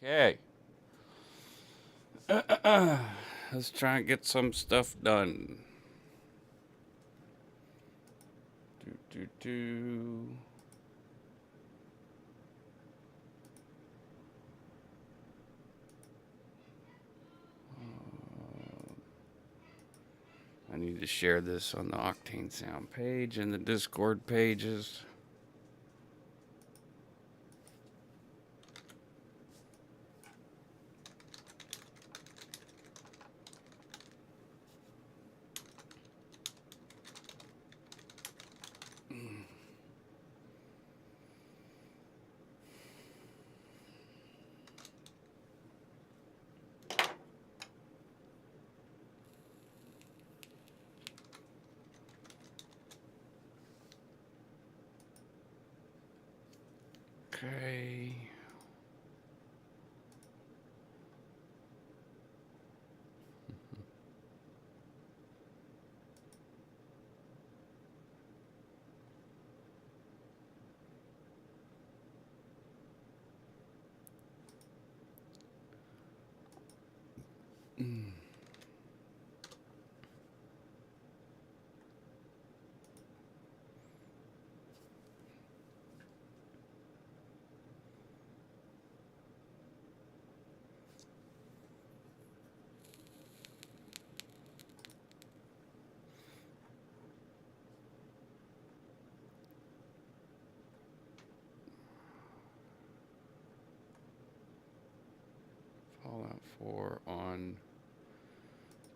Okay. Let's try and get some stuff done. Do. I need to share this on the Octane Sound page and the Discord pages. Okay. Fallout 4 on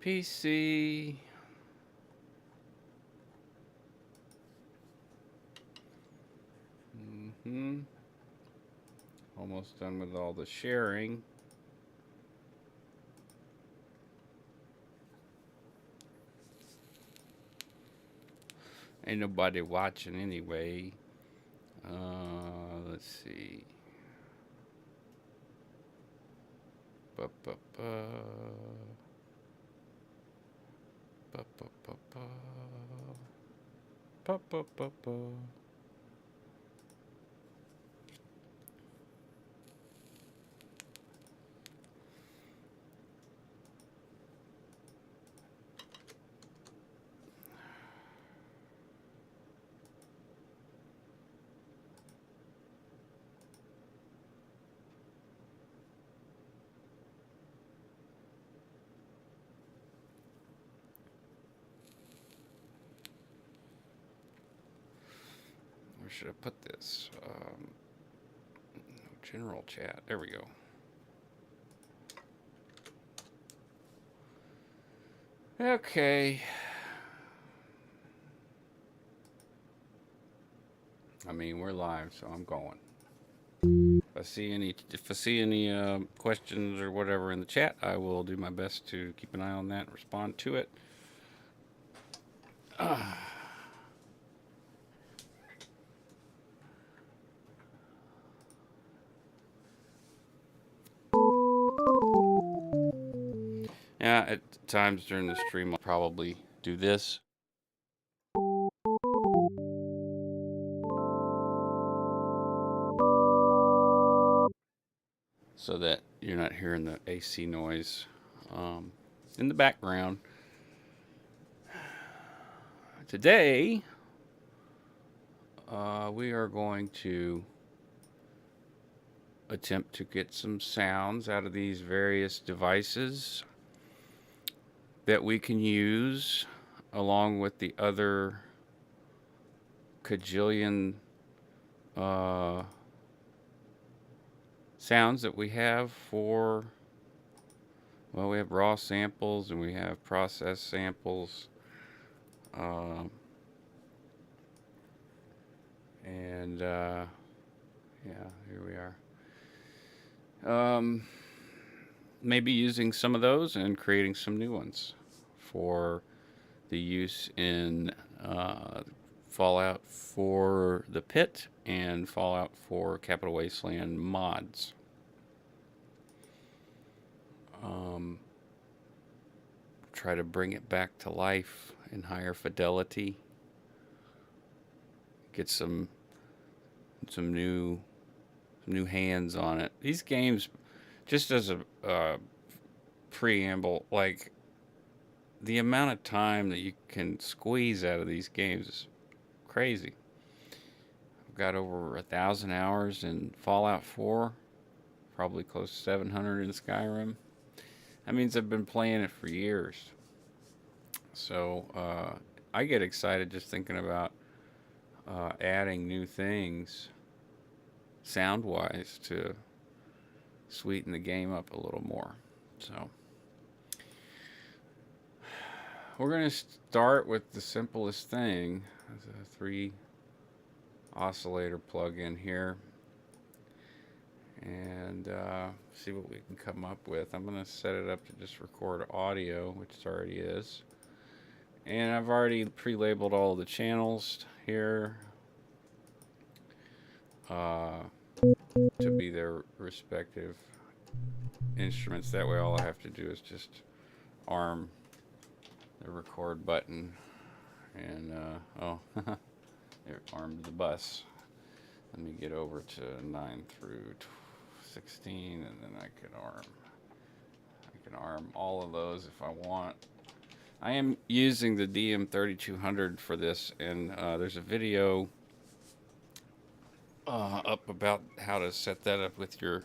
PC. Almost done with all the sharing. Ain't nobody watching anyway. Let's see. Ba ba ba. Ba ba ba ba. Ba ba ba ba. Where should I put this? General chat. There we go. Okay. I mean, we're live, so I'm going. If I see any questions or whatever in the chat, I will do my best to keep an eye on that and respond to it. Yeah, at times during the stream, I'll probably do this. So that you're not hearing the AC noise in the background. Today, we are going to attempt to get some sounds out of these various devices that we can use along with the other cajillion uh, sounds that we have for, well, we have raw samples and we have processed samples. Uh, and yeah, here we are. Maybe using some of those and creating some new ones for the use in Fallout for the Pit and Fallout for Capital Wasteland mods. Try to bring it back to life in higher fidelity. Get some new hands on it. These games, just as a preamble, like the amount of time that you can squeeze out of these games is crazy. I've got over 1,000 hours in Fallout 4, probably close to 700 in Skyrim. That means I've been playing it for years. So I get excited just thinking about adding new things sound wise to sweeten the game up a little more. So we're going to start with the simplest thing. There's a 3 oscillator plug in here and see what we can come up with. I'm going to set it up to just record audio, which it already is. And I've already pre-labeled all the channels here to be their respective instruments. That way all I have to do is just arm the record button and it armed the bus. Let me get over to 9 through 16 and then I can arm all of those if I want. I am using the DM3200 for this, and there's a video up about how to set that up with your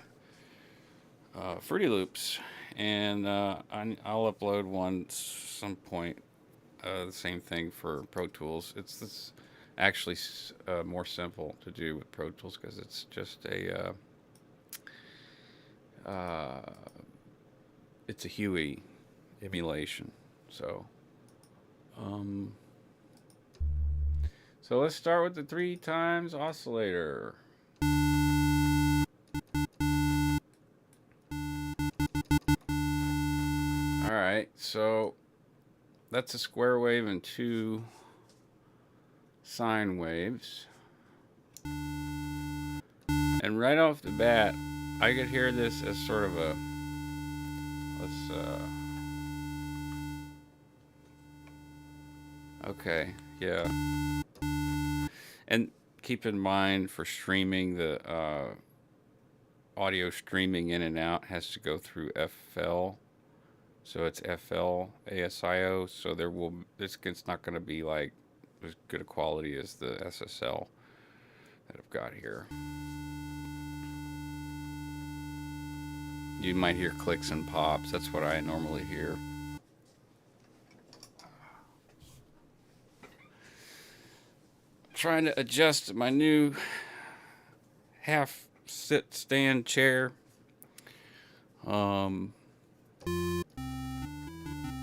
Fruity Loops, and I'll upload one some point. The same thing for Pro Tools. It's actually more simple to do with Pro Tools because it's just it's a Huey emulation. So let's start with the 3 times oscillator. Alright, so that's a square wave and 2 sine waves. And right off the bat, I could hear this as sort of a, okay, yeah. And keep in mind for streaming, the audio streaming in and out has to go through FL. So it's FL ASIO. So it's not going to be like as good a quality as the SSL that I've got here. You might hear clicks and pops. That's what I normally hear. Trying to adjust my new half sit stand chair.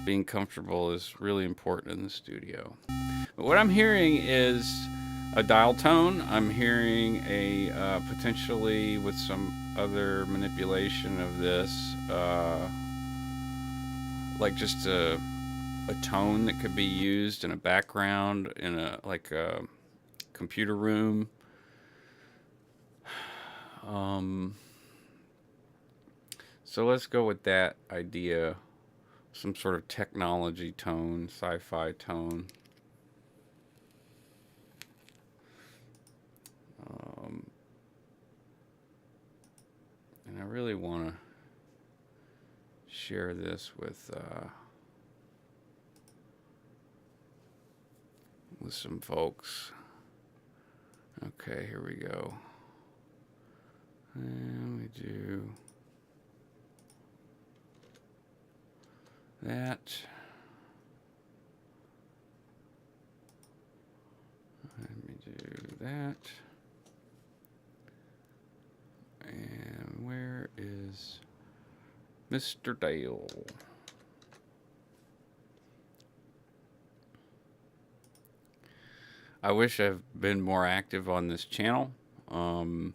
Being comfortable is really important in the studio. But what I'm hearing is a dial tone. I'm hearing a potentially with some other manipulation of this, like just a tone that could be used in a background in a computer room. So let's go with that idea some sort of technology tone, sci-fi tone. Um, and I really want to share this with some folks. Okay, here we go. And we do that. Let me do that. And where is Mr. Dale? I wish I've been more active on this channel. I've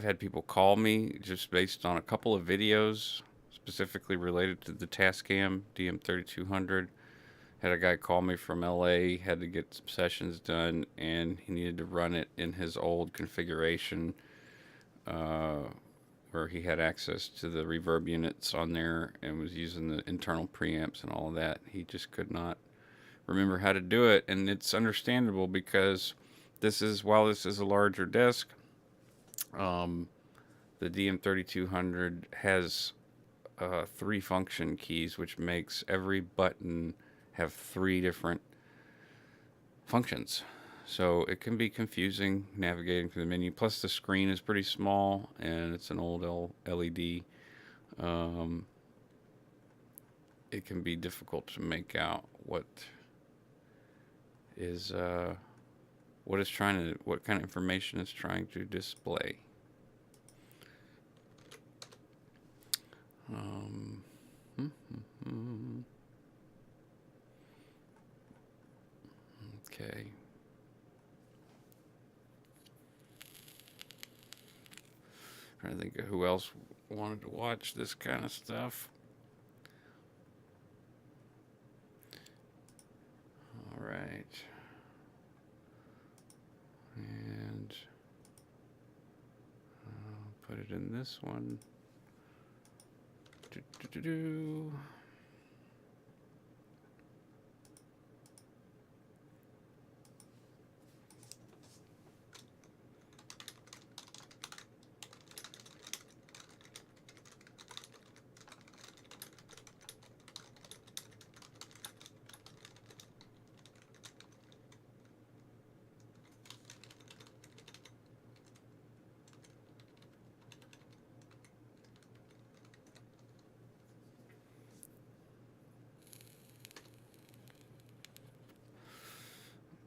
had people call me just based on a couple of videos specifically related to the Tascam DM3200. Had a guy call me from LA, had to get some sessions done, and he needed to run it in his old configuration where he had access to the reverb units on there and was using the internal preamps and all of that. He just could not remember how to do it, and it's understandable because while this is a larger disc, the DM3200 has 3 function keys, which makes every button have 3 different functions. So it can be confusing navigating through the menu. Plus the screen is pretty small and it's an old LED. It can be difficult to make out what kind of information it's trying to display. Okay. Trying to think of who else wanted to watch this kind of stuff. All right. And I'll put it in this one.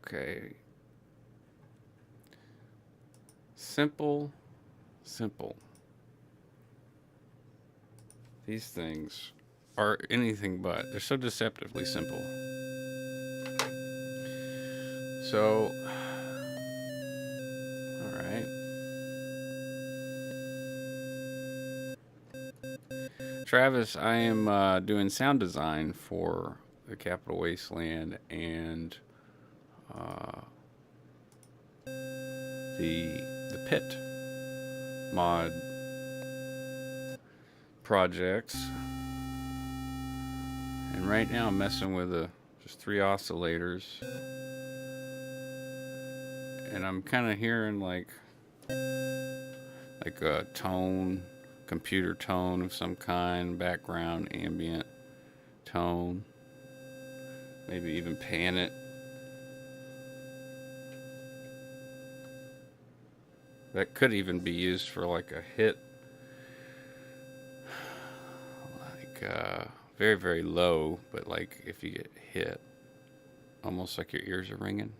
Okay. Simple. These things are anything but. They're so deceptively simple. So, all right. Travis, I am doing sound design for the Capital Wasteland and the Pit mod projects, and right now I'm messing with just 3 oscillators, and I'm kind of hearing like a tone, computer tone of some kind, background ambient tone, maybe even pan it. That could even be used for like a hit, like very, very low, but like if you get hit, almost like your ears are ringing.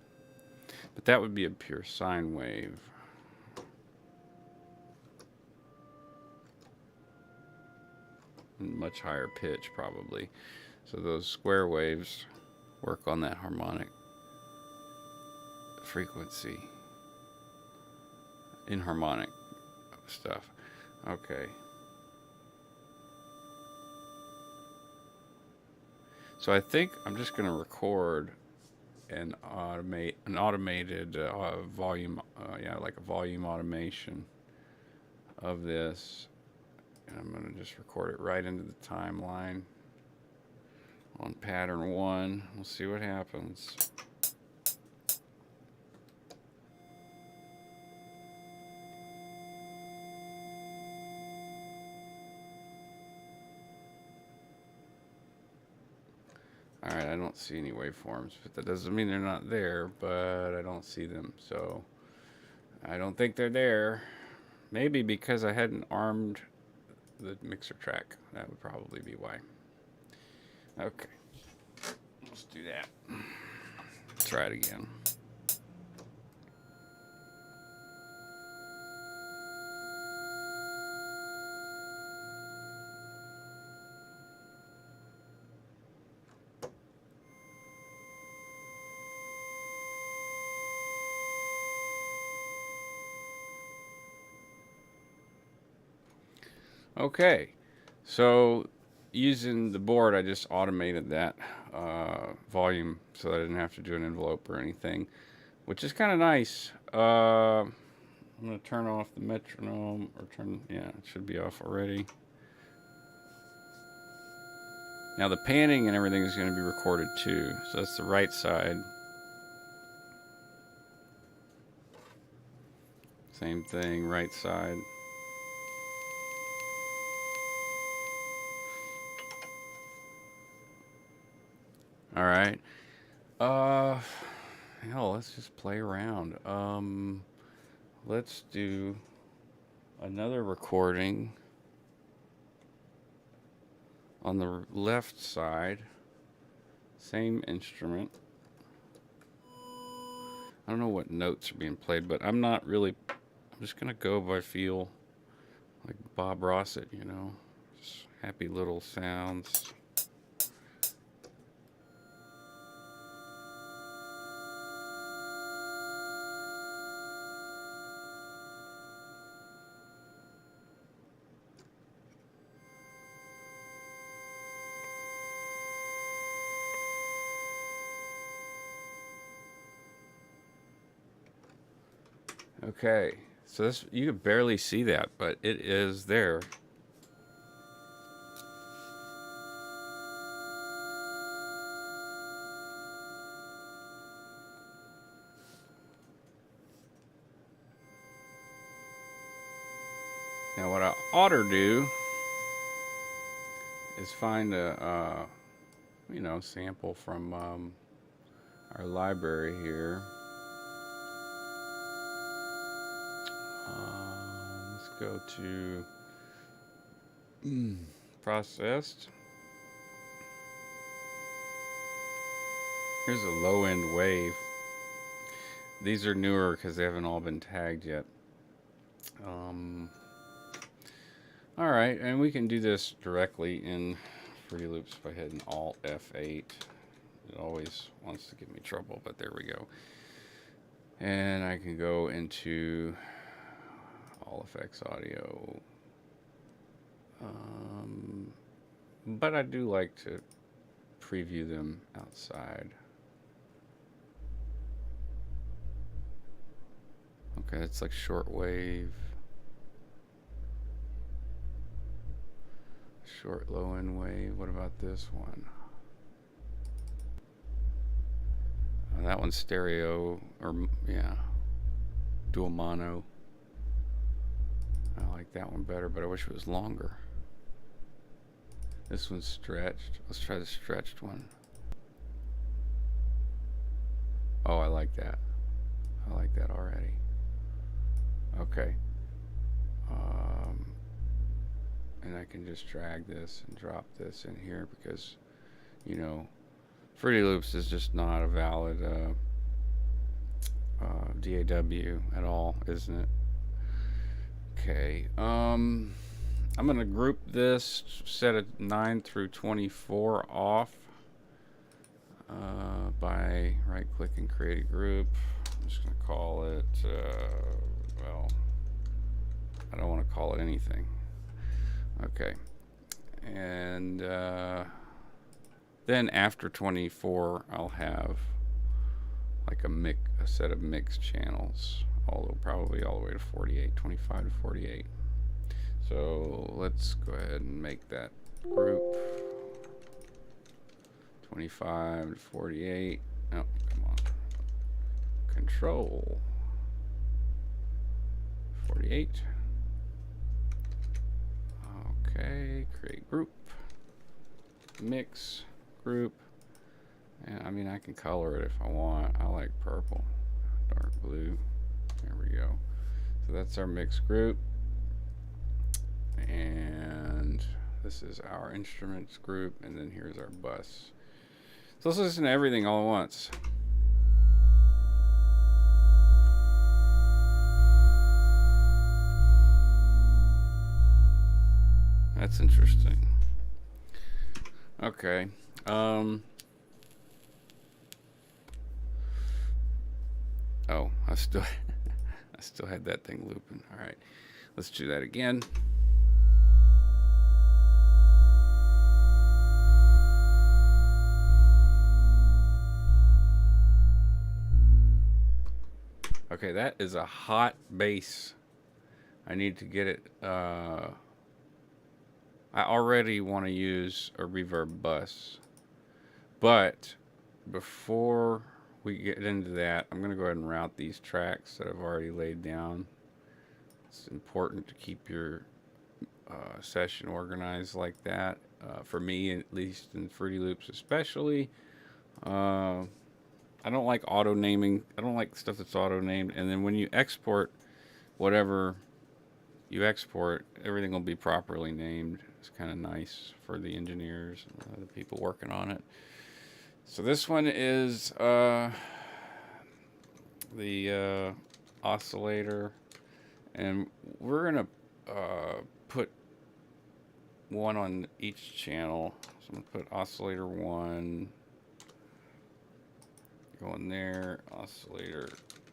But that would be a pure sine wave. Much higher pitch probably. So those square waves work on that harmonic frequency. Inharmonic stuff. Okay. So I think I'm just going to record and automate an automated volume, like a volume automation of this, And I'm going to just record it right into the timeline on pattern 1. We'll see what happens. Alright, I don't see any waveforms, but that doesn't mean they're not there, but I don't see them, so I don't think they're there. Maybe because I hadn't armed the mixer track. That would probably be why. Okay, let's do that. Try it again. Okay, so using the board, I just automated that volume so that I didn't have to do an envelope or anything, which is kind of nice. I'm going to turn off the metronome, or yeah, it should be off already. Now the panning and everything is going to be recorded too, so that's the right side. Same thing, right side. All right. Hell, let's just play around. Let's do another recording on the left side. Same instrument. I don't know what notes are being played, but I'm just gonna go by feel, like Bob Rossett, you know, just happy little sounds. Okay, so this, you can barely see that, but it is there. Now what I ought to do is find a, you know, sample from our library here. Let's go to processed. Here's a low end wave. These are newer because they haven't all been tagged yet. All right, and we can do this directly in Fruity Loops by hitting Alt F8. It always wants to give me trouble, but there we go. And I can go into All Effects Audio. But I do like to preview them outside. Okay, it's like shortwave. Short low end wave. What about this one? That one's stereo, or yeah, dual mono. I like that one better, but I wish it was longer. This one's stretched. Let's try the stretched one. Oh, I like that. I like that already. Okay. And I can just drag this and drop this in here because, you know, Fruity Loops is just not a valid DAW at all, isn't it? Okay. I'm going to group this set of 9 through 24 off by right-click and create a group. I'm just going to call it, well, I don't want to call it anything. Okay. And then after 24, I'll have like a set of mix channels, although probably all the way to 48, 25 to 48. So let's go ahead and make that group 25 to 48. Oh, come on. Control 48. Okay, create group, mix group, and I mean I can color it if I want. I like purple, dark blue. There we go. So that's our mix group, and this is our instruments group, and then here's our bus. So let's listen to everything all at once. That's interesting. Okay. Oh, I still had that thing looping. All right. Let's do that again. Okay, that is a hot bass. I need to get it. I already want to use a reverb bus, but before we get into that, I'm going to go ahead and route these tracks that I've already laid down. It's important to keep your session organized like that. For me, at least in Fruity Loops, especially. I don't like auto naming. I don't like stuff that's auto named. And then when you export whatever you export, everything will be properly named. It's kind of nice for the engineers and the people working on it. So this one is the oscillator, and we're gonna put one on each channel. So I'm gonna put oscillator 1 going there, oscillator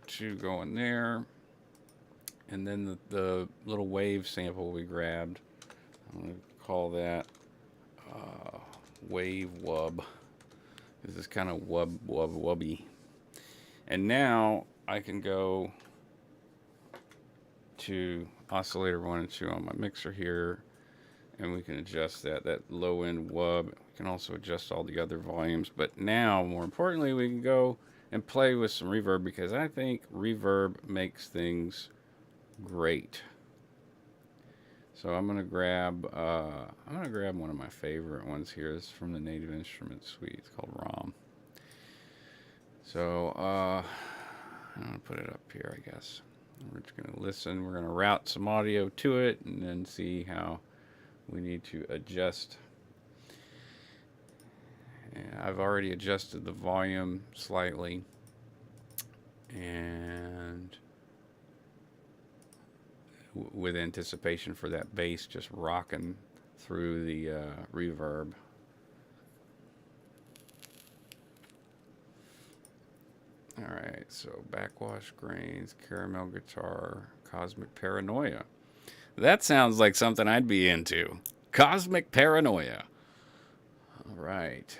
2 going there, and then the little wave sample we grabbed, I'm going to call that wave wub. This is kind of wubby. And now I can go to oscillator 1 and 2 on my mixer here, and we can adjust that low end wub. We can also adjust all the other volumes, but now more importantly we can go and play with some reverb, because I think reverb makes things great. So I'm gonna grab one of my favorite ones here. This is from the Native Instruments suite. It's called ROM. So I'm gonna put it up here, I guess. We're just gonna listen. We're gonna route some audio to it and then see how we need to adjust. And I've already adjusted the volume slightly, and with anticipation for that bass just rocking through the reverb. All right, so backwash grains, caramel guitar, cosmic paranoia. That sounds like something I'd be into. Cosmic paranoia. All right.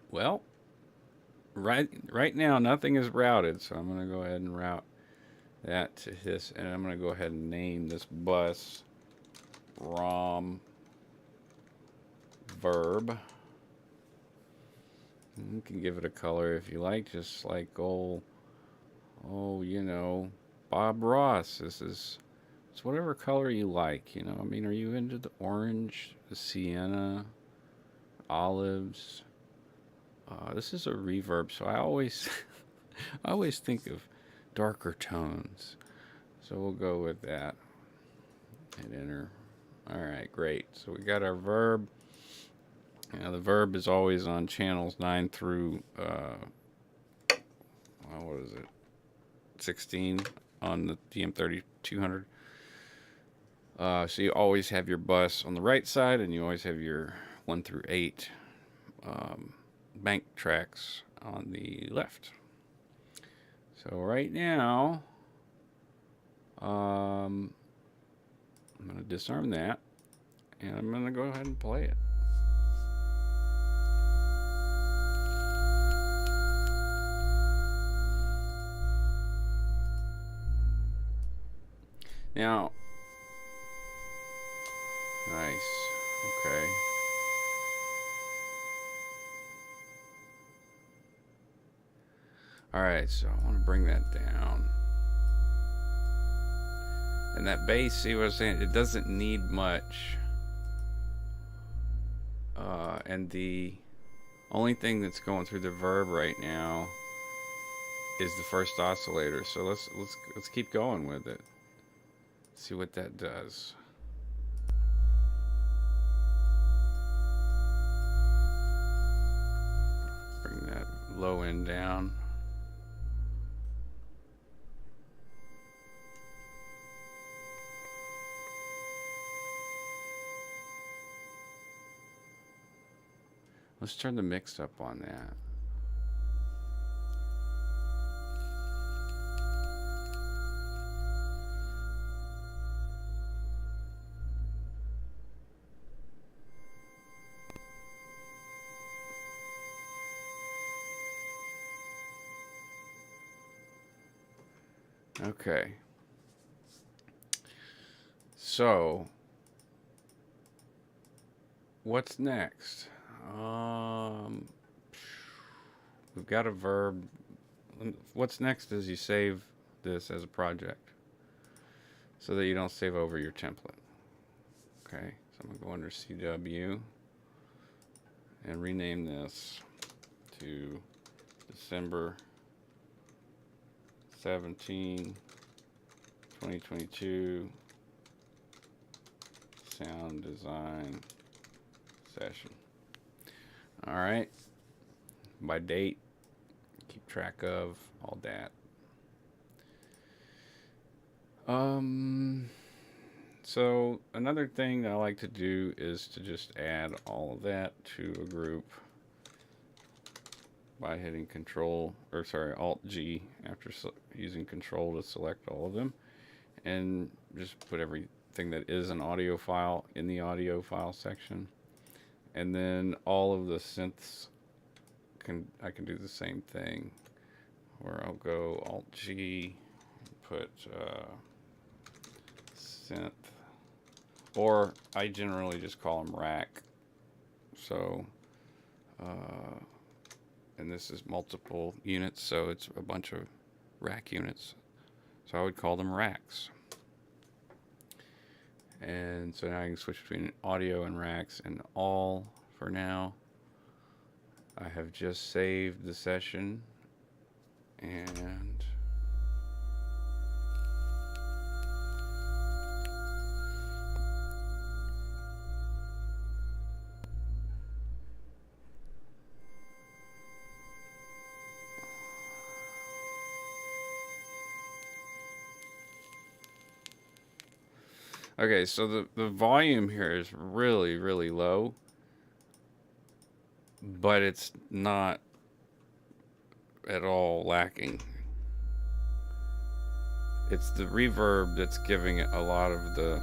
Well, right now nothing is routed, so I'm going to go ahead and route that to this, and I'm going to go ahead and name this bus ROM verb. You can give it a color if you like, just like you know, Bob Ross. It's whatever color you like, you know. I mean, are you into the orange, the sienna, olives? This is a reverb, so I always I always think of darker tones. So we'll go with that. Hit enter. All right, great. So we got our verb. Now the verb is always on channels 9 through what is it? 16 on the DM3200. So you always have your bus on the right side, and you always have your 1 through 8 bank tracks on the left. So right now, I'm going to disarm that, and I'm going to go ahead and play it. Now, nice. Okay. All right, so I want to bring that down. And that bass, see what I was saying? It doesn't need much. And the only thing that's going through the verb right now is the first oscillator. So let's keep going with it. See what that does. Bring that low end down. Let's turn the mix up on that. Okay. So, what's next? We've got a verb. What's next is you save this as a project so that you don't save over your template. Okay, so I'm going to go under CW and rename this to December 17, 2022 sound design session. All right, by date, keep track of all that. So another thing that I like to do is to just add all of that to a group by hitting Alt G after using Control to select all of them, and just put everything that is an audio file in the audio file section, and then all of the synths I can do the same thing, where I'll go Alt G, put synth, or I generally just call them rack. So, and this is multiple units, so it's a bunch of rack units. So I would call them racks. And so now I can switch between audio and racks and all for now. I have just saved the session, and okay, so the volume here is really, really low, but it's not at all lacking. It's the reverb that's giving it a lot of the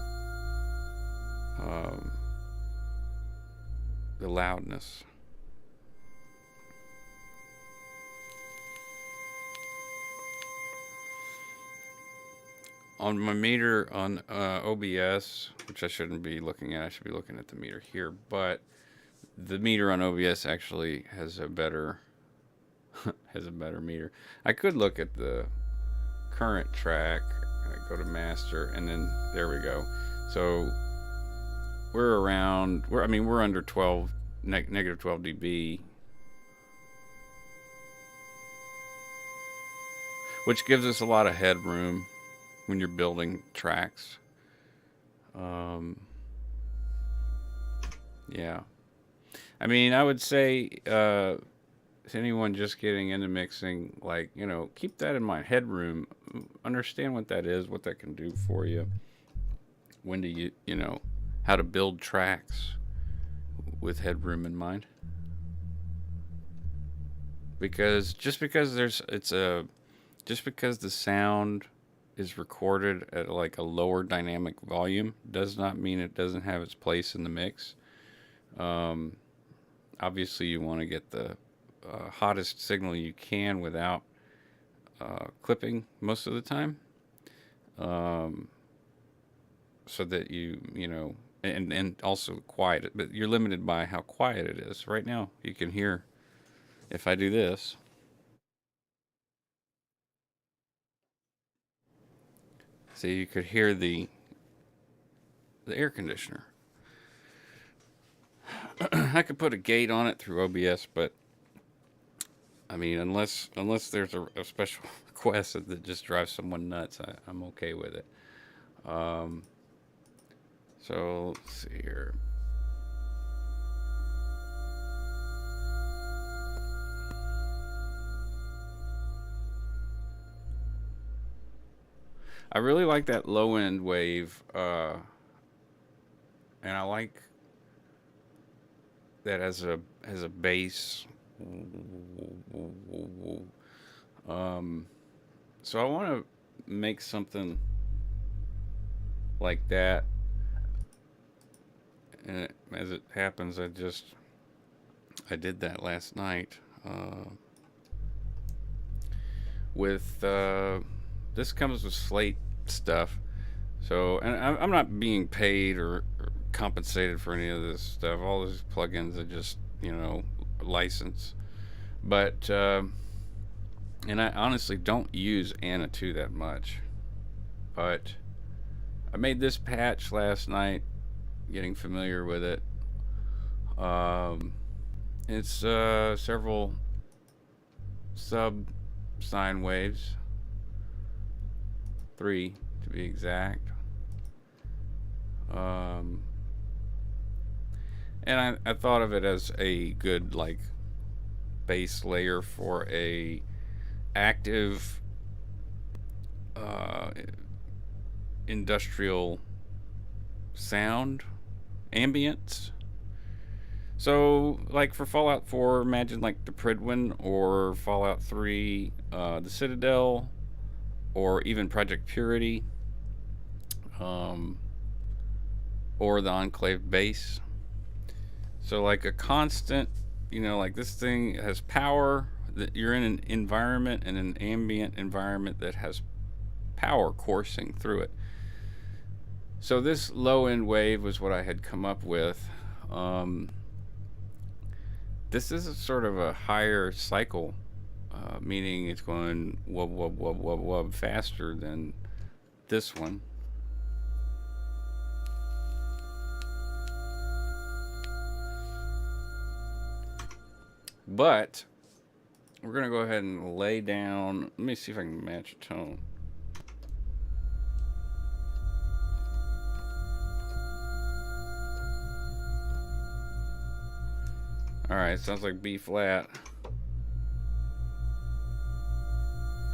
loudness. On my meter on OBS, which I shouldn't be looking at, I should be looking at the meter here, but the meter on OBS actually has a better meter. I could look at the current track. I go to master, and then there we go. So we're under 12 negative 12 dB, which gives us a lot of headroom when you're building tracks. Yeah. I mean, I would say to anyone just getting into mixing, keep that in mind. Headroom, understand what that is, what that can do for you. When do you how to build tracks with headroom in mind. Because just because the sound is recorded at like a lower dynamic volume does not mean it doesn't have its place in the mix. Obviously, you want to get the hottest signal you can without clipping most of the time. so that and also quiet. But you're limited by how quiet it is. Right now, you can hear if I do this. So you could hear the air conditioner. I could put a gate on it through OBS, but I mean, unless there's a special request that just drives someone nuts, I'm okay with it. Um, so let's see here. I really like that low end wave, and I like that as a bass. Um, so I want to make something like that, and as it happens, I did that last night with this comes with Slate stuff. So, and I'm not being paid or compensated for any of this stuff. All these plugins are just license. But and I honestly don't use Anna 2 that much. But I made this patch last night, getting familiar with it. Um, it's several sub sine waves, 3 to be exact. Um, and I thought of it as a good like base layer for a active uh, industrial sound ambience. So, like for Fallout 4, imagine like the Pridwin or Fallout 3, the Citadel, or even Project Purity, um, or the Enclave base. So, like a constant, like this thing has power. That you're in an environment, in an ambient environment that has power coursing through it. So this low end wave was what I had come up with. Um, this is a sort of a higher cycle, meaning it's going wub wub wub wub wub faster than this one. But we're gonna go ahead and lay down. Let me see if I can match a tone. All right, sounds like B flat.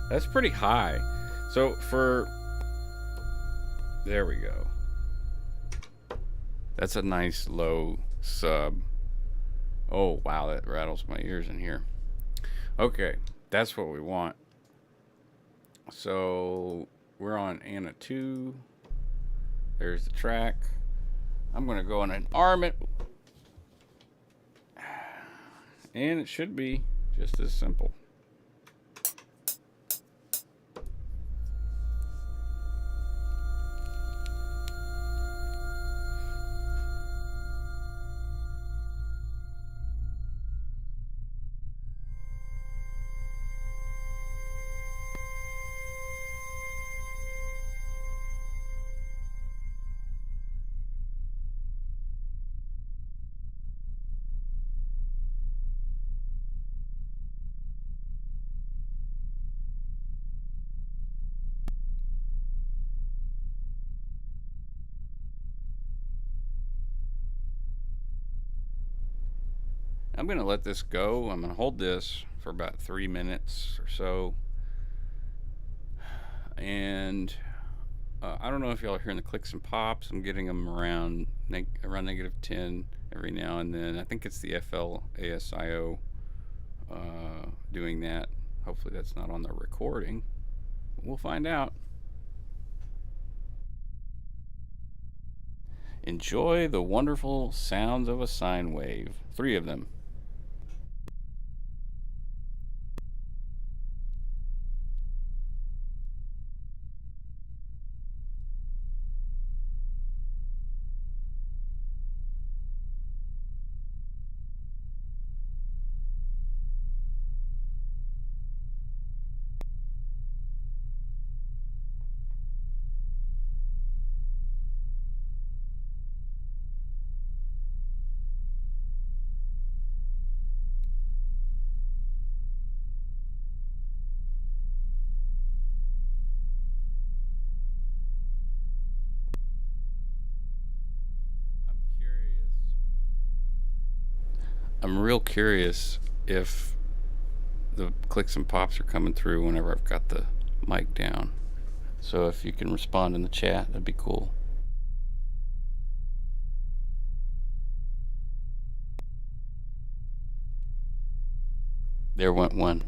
That's pretty high. So there we go. That's a nice low sub. Oh wow, that rattles my ears in here. Okay, that's what we want. So we're on Anna 2. There's the track. I'm gonna go and arm it. And it should be just as simple. I'm going to let this go. I'm going to hold this for about 3 minutes or so. And I don't know if y'all are hearing the clicks and pops. I'm getting them around negative 10 every now and then. I think it's the FLASIO doing that. Hopefully that's not on the recording. We'll find out. Enjoy the wonderful sounds of a sine wave. 3 of them. I'm real curious if the clicks and pops are coming through whenever I've got the mic down. So if you can respond in the chat, that'd be cool. There went one.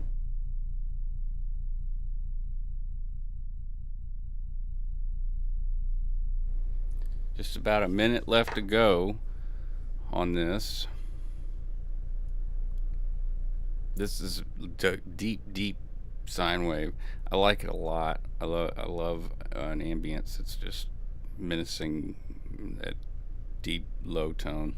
Just about a minute left to go on this. This is deep, deep sine wave. I like it a lot. I love an ambience that's just menacing, that deep, low tone.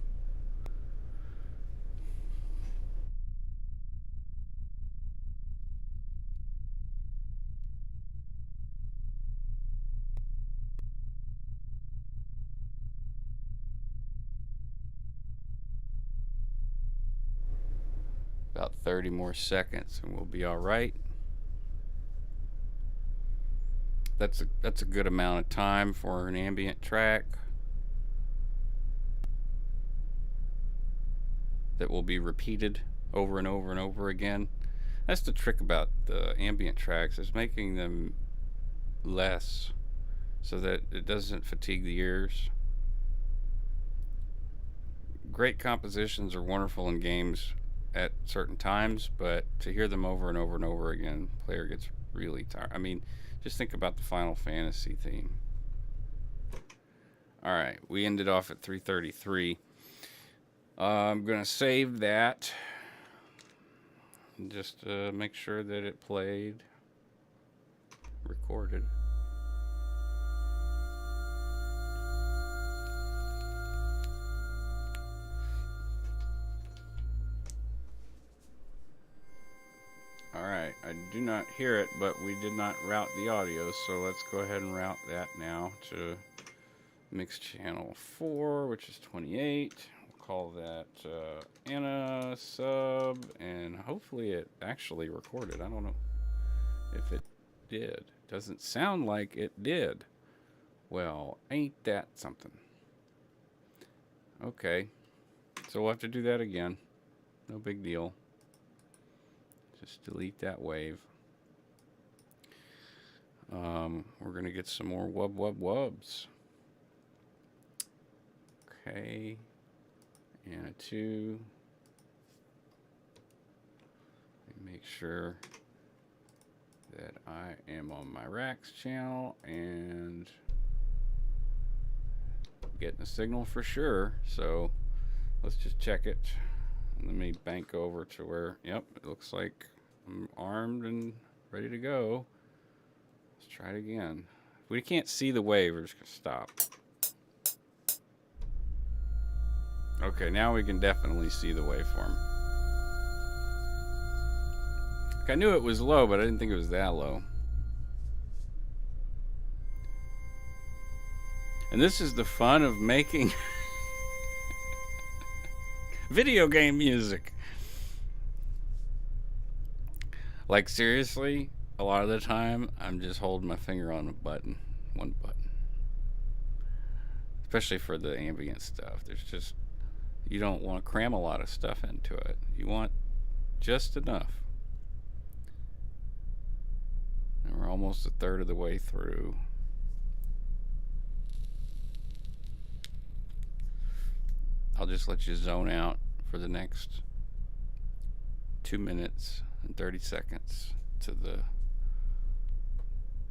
About 30 more seconds and we'll be all right. That's a good amount of time for an ambient track that will be repeated over and over and over again. That's the trick about the ambient tracks, is making them less so that it doesn't fatigue the ears. Great compositions are wonderful in games at certain times, but to hear them over and over and over again, player gets really tired. I mean, just think about the Final Fantasy theme. All right, we ended off at 333. I'm gonna save that just to make sure that it played, recorded. Alright, I do not hear it, but we did not route the audio, so let's go ahead and route that now to mix channel 4, which is 28. We'll call that Anna sub, and hopefully it actually recorded. I don't know if it did. Doesn't sound like it did. Well, ain't that something? Okay, so we'll have to do that again. No big deal. Just delete that wave. We're going to get some more wubs. Okay. And a 2. Make sure that I am on my Rax channel and getting a signal for sure. So let's just check it. Let me bank over to where, yep, it looks like I'm armed and ready to go. Let's try it again. If we can't see the wave, we're just going to stop. Okay, now we can definitely see the waveform. I knew it was low, but I didn't think it was that low. And this is the fun of making video game music. Like, seriously, a lot of the time I'm just holding my finger on a button, one button. Especially for the ambient stuff. There's just, you don't want to cram a lot of stuff into it. You want just enough. And we're almost a third of the way through. I'll just let you zone out for the next 2 minutes and 30 seconds to the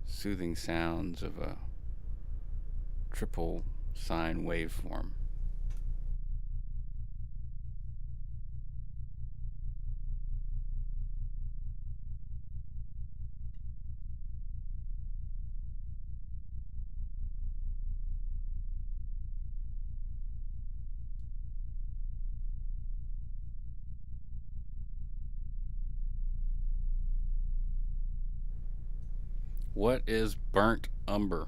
soothing sounds of a triple sine waveform. What is burnt umber?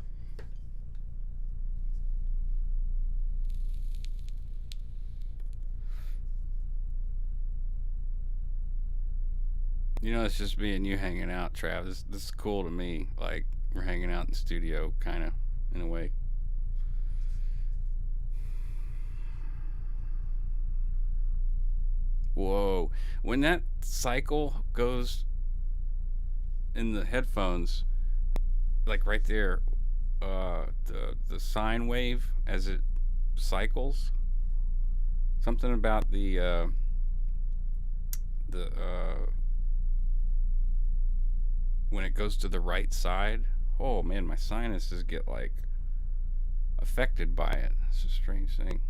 You know, it's just me and you hanging out, Travis. This is cool to me. Like, we're hanging out in the studio, kind of, in a way. Whoa. When that cycle goes in the headphones, like right there, the sine wave as it cycles, something about the when it goes to the right side. Oh man, my sinuses get like affected by it. It's a strange thing.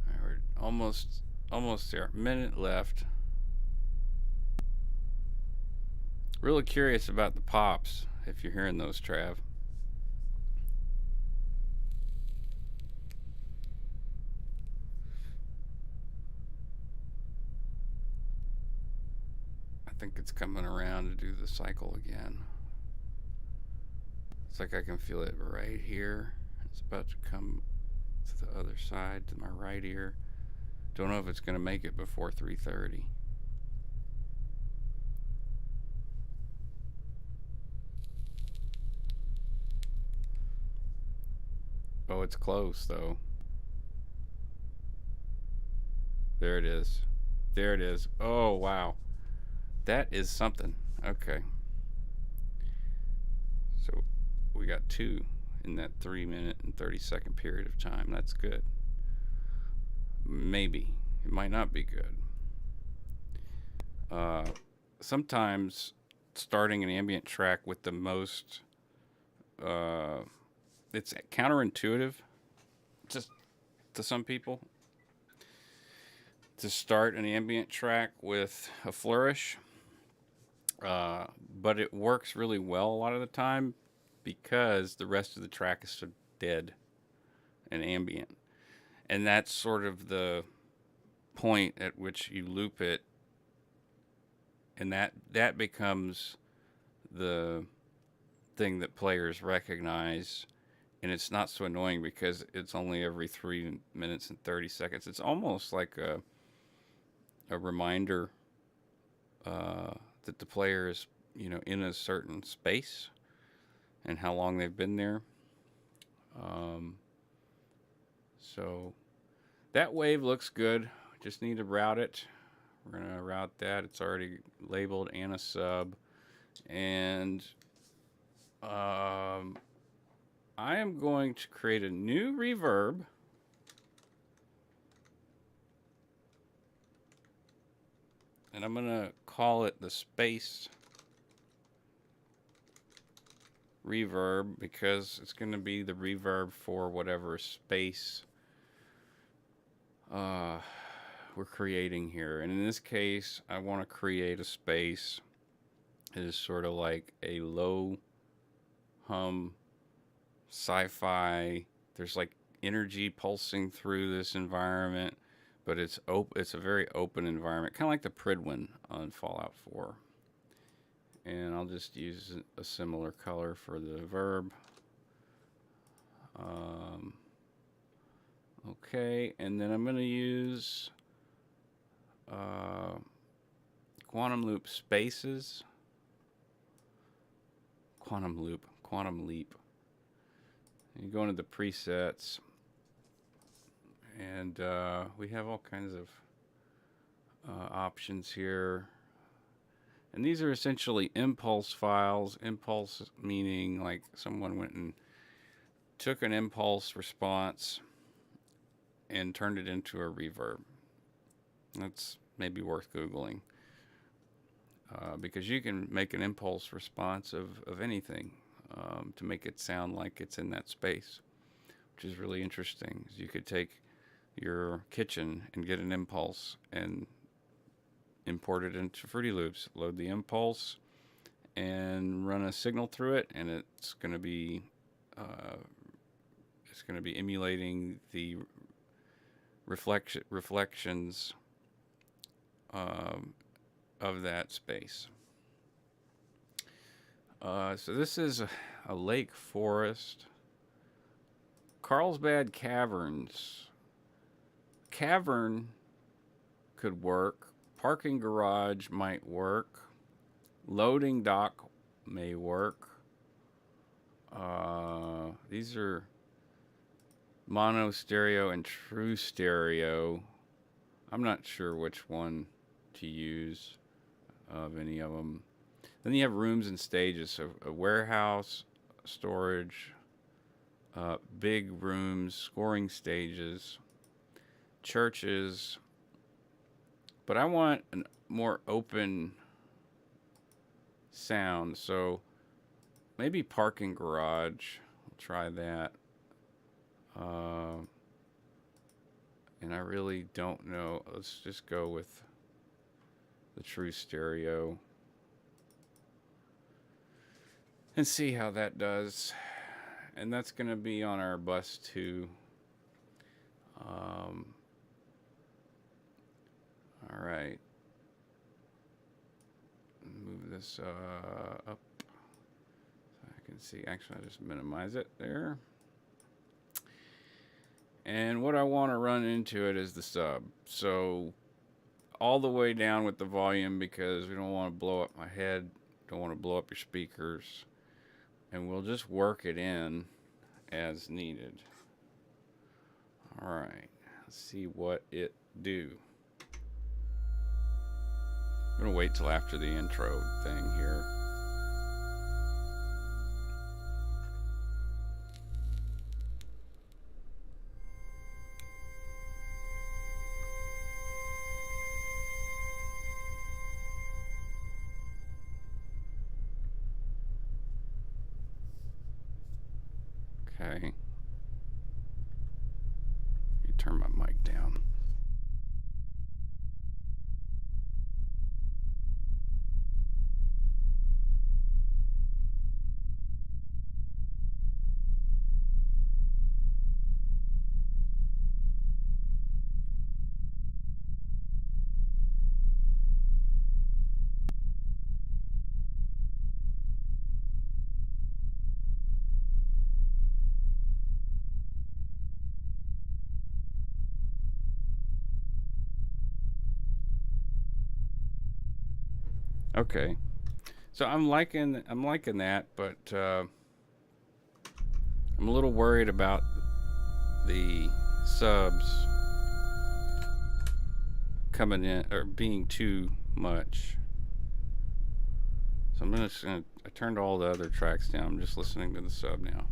All right, we're almost there. Minute left. Really curious about the pops. If you're hearing those, Trav. I think it's coming around to do the cycle again. It's like I can feel it right here. It's about to come to the other side, to my right ear. Don't know if it's going to make it before 3:30. Oh, it's close though. There it is. There it is. Oh, wow. That is something. Okay. So we got two in that 3 minute and 30-second period of time. That's good. Maybe. It might not be good. Uh, Sometimes starting an ambient track with the most, uh, it's counterintuitive just to some people to start an ambient track with a flourish. But it works really well a lot of the time because the rest of the track is so dead and ambient. And that's sort of the point at which you loop it, and that becomes the thing that players recognize, and it's not so annoying because it's only every 3 minutes and 30 seconds. It's almost like a reminder that the player is, in a certain space and how long they've been there. Um, so that wave looks good. Just need to route it. We're going to route that. It's already labeled and a sub. And I am going to create a new reverb. And I'm going to call it the space reverb because it's going to be the reverb for whatever space we're creating here. And in this case, I want to create a space that is sort of like a low hum sci-fi. There's like energy pulsing through this environment, but it's a very open environment, kind of like the Pridwin on Fallout 4. And I'll just use a similar color for the verb. Okay, and then I'm going to use quantum loop spaces. Quantum leap. You go into the presets, and we have all kinds of options here. And these are essentially impulse files. Impulse meaning like someone went and took an impulse response and turned it into a reverb. That's maybe worth Googling. Because you can make an impulse response of anything to make it sound like it's in that space, which is really interesting. You could take your kitchen and get an impulse and import it into Fruity Loops, load the impulse, and run a signal through it, and it's going to be emulating the reflections of that space. So this is a lake forest. Carlsbad Caverns. Cavern could work, Parking garage might work. Loading dock may work. These are mono stereo and true stereo. I'm not sure which one to use of any of them. Then you have rooms and stages. So a warehouse, storage, big rooms, scoring stages, churches. But I want a more open sound. So maybe parking garage. I'll try that. And I really don't know. Let's just go with the true stereo and see how that does. And that's going to be on our bus too. All right. Move this up so I can see. Actually, I'll just minimize it there. And what I want to run into it is the sub. So all the way down with the volume because we don't want to blow up my head. Don't want to blow up your speakers. And we'll just work it in as needed. All right. Let's see what it do. I'm going to wait till after the intro thing here. Okay. You turn my mic down. Okay. So I'm liking that, but I'm a little worried about the subs coming in or being too much. So I turned all the other tracks down. I'm just listening to the sub now.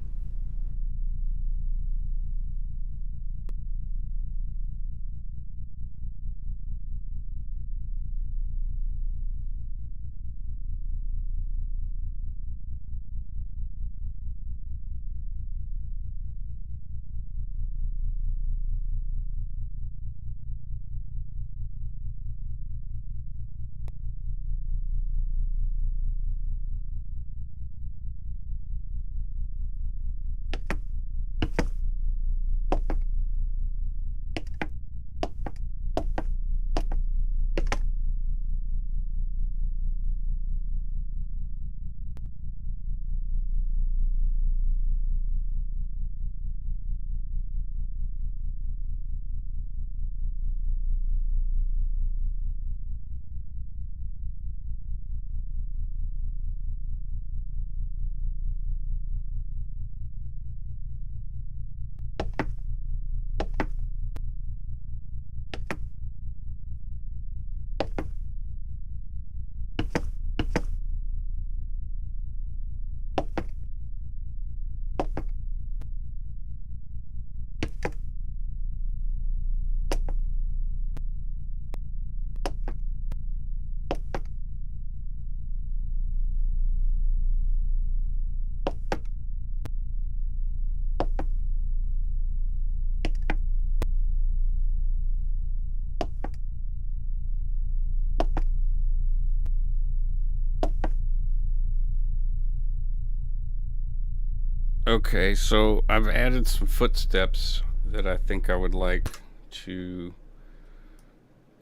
Okay, so I've added some footsteps that I think I would like to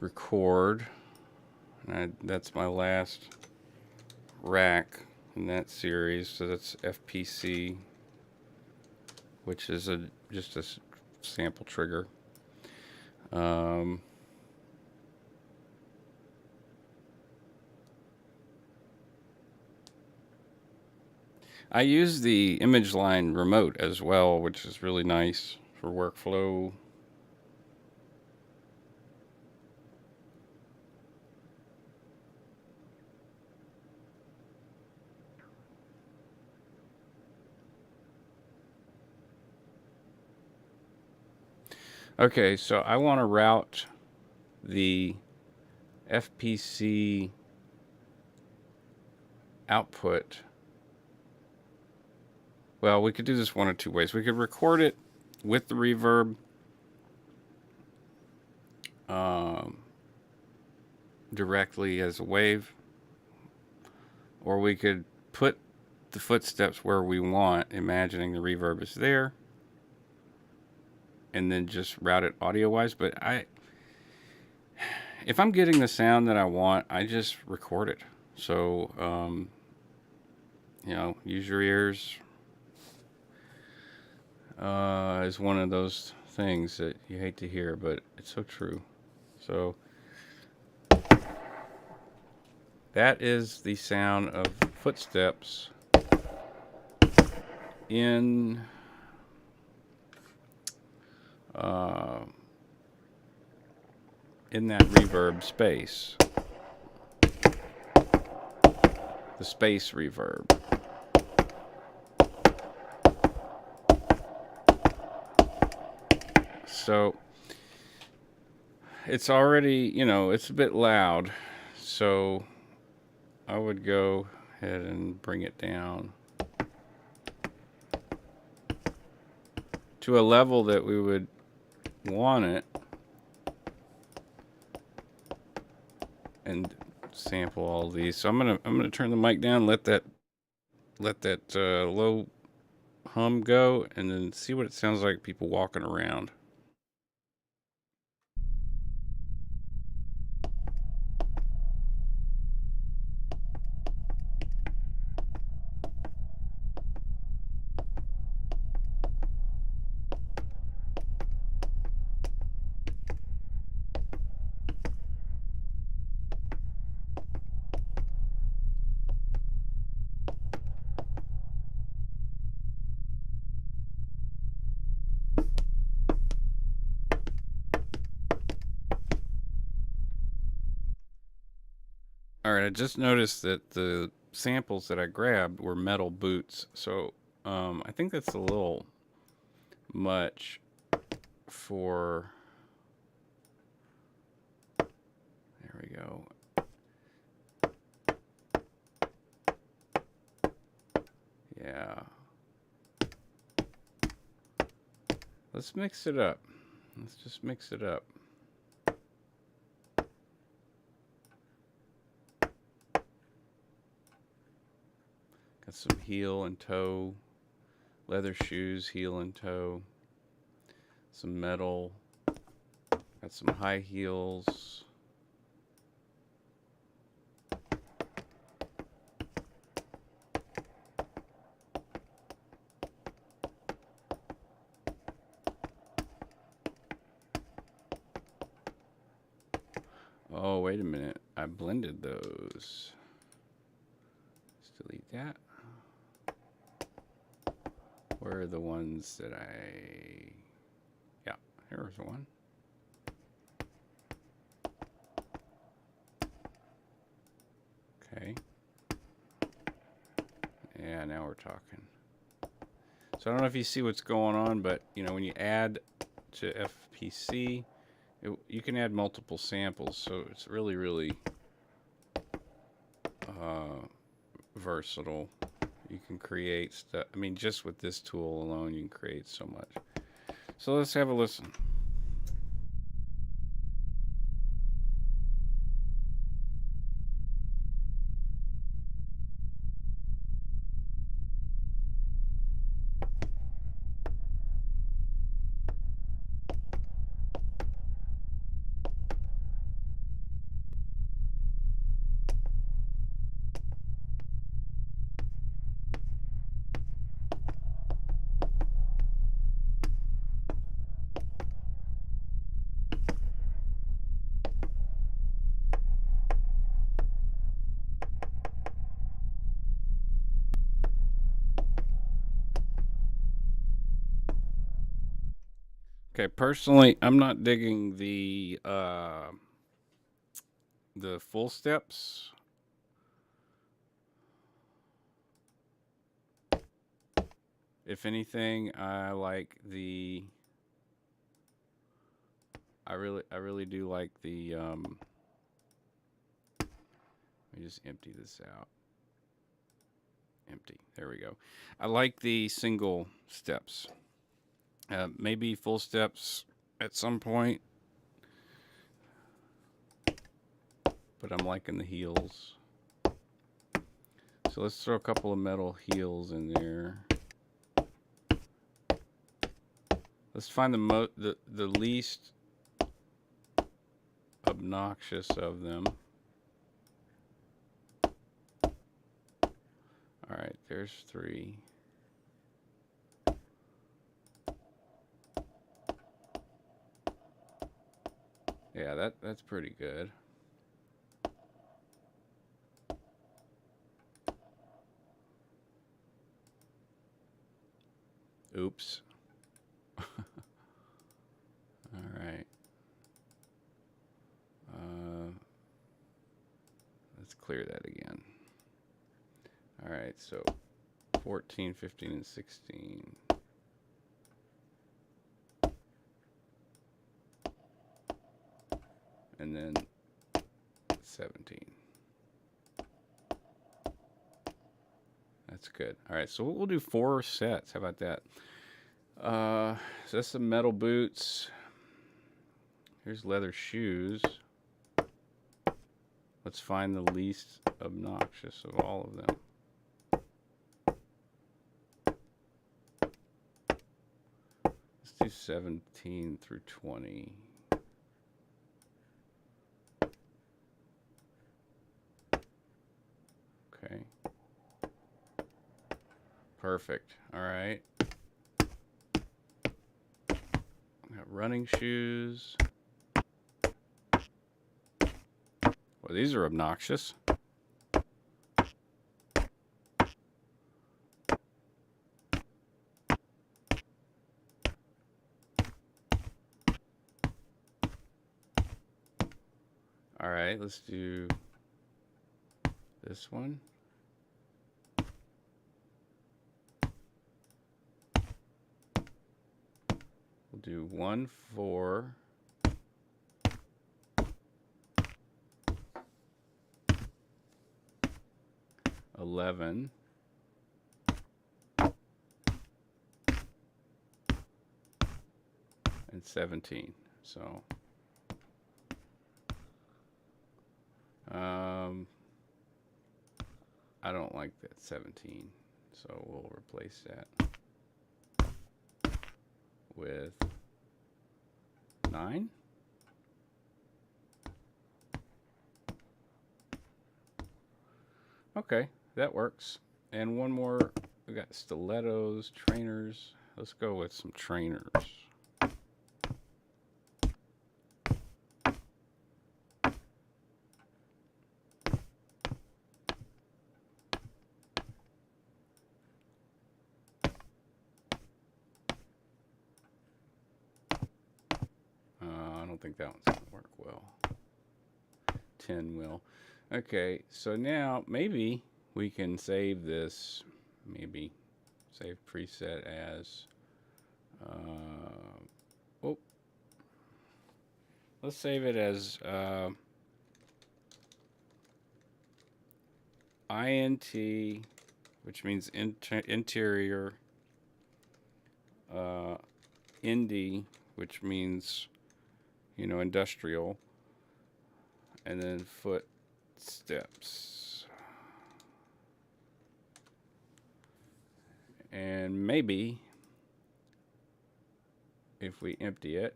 record. That's my last rack in that series. So that's FPC, which is just a sample trigger. I use the image line remote as well, which is really nice for workflow. Okay, so I want to route the FPC output. Well, we could do this one of two ways. We could record it with the reverb directly as a wave, or we could put the footsteps where we want, imagining the reverb is there, and then just route it audio wise. But if I'm getting the sound that I want, I just record it. So, use your ears is one of those things that you hate to hear, but it's so true. So that is the sound of footsteps in that reverb space, the space reverb. So it's already, it's a bit loud. So I would go ahead and bring it down to a level that we would want it, and sample all of these. So I'm gonna turn the mic down, let that low hum go, and then see what it sounds like people walking around. All right, I just noticed that the samples that I grabbed were metal boots, so I think that's a little much for. There we go. Yeah. Let's mix it up. Let's just mix it up. Got some heel and toe, leather shoes, heel and toe, some metal, got some high heels. Oh, wait a minute. I blended those. Let's delete that. Where are the ones that yeah, here's one. Okay. Yeah, now we're talking. So I don't know if you see what's going on, but when you add to FPC, you can add multiple samples, so it's really, really versatile. You can create stuff. I mean, just with this tool alone, you can create so much. So let's have a listen. Okay, personally, I'm not digging the full steps. If anything, I like the. I really do like the. Let me just empty this out. Empty. There we go. I like the single steps. Maybe full steps at some point, but I'm liking the heels. So let's throw a couple of metal heels in there. Let's find the least obnoxious of them. All right, there's 3. Yeah, that's pretty good. Oops. All right. Let's clear that again. All right, so 14, 15, and 16. And then 17. That's good. All right, so we'll do 4 sets. How about that? So that's some metal boots. Here's leather shoes. Let's find the least obnoxious of all of them. Let's do 17 through 20. Okay. Perfect. All right. Got running shoes. Well, these are obnoxious. All right, let's do this one. We'll do 1, 4. 11. And 17. So I don't like that 17, so we'll replace that with 9. Okay, that works. And one more. We got stilettos, trainers. Let's go with some trainers. I don't think that one's going to work well. 10 will. Okay, so now maybe we can save this. Maybe save preset as. Oh, let's save it as INT, which means interior. Indie, which means, industrial, and then footsteps. And maybe if we empty it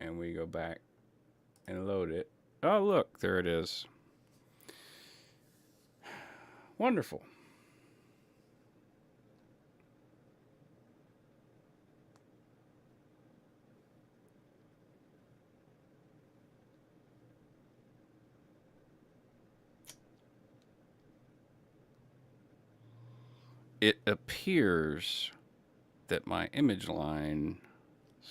and we go back and load it, oh, look, there it is. Wonderful. It appears that my image line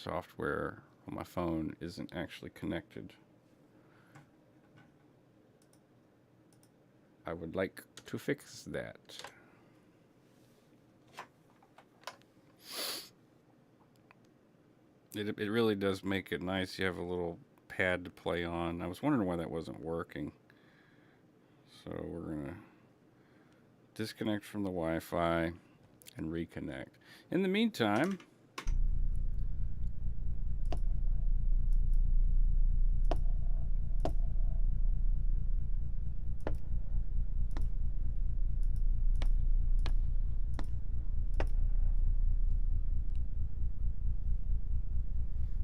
software on my phone isn't actually connected. I would like to fix that. It really does make it nice. You have a little pad to play on. I was wondering why that wasn't working. So we're going to disconnect from the Wi-Fi and reconnect. In the meantime,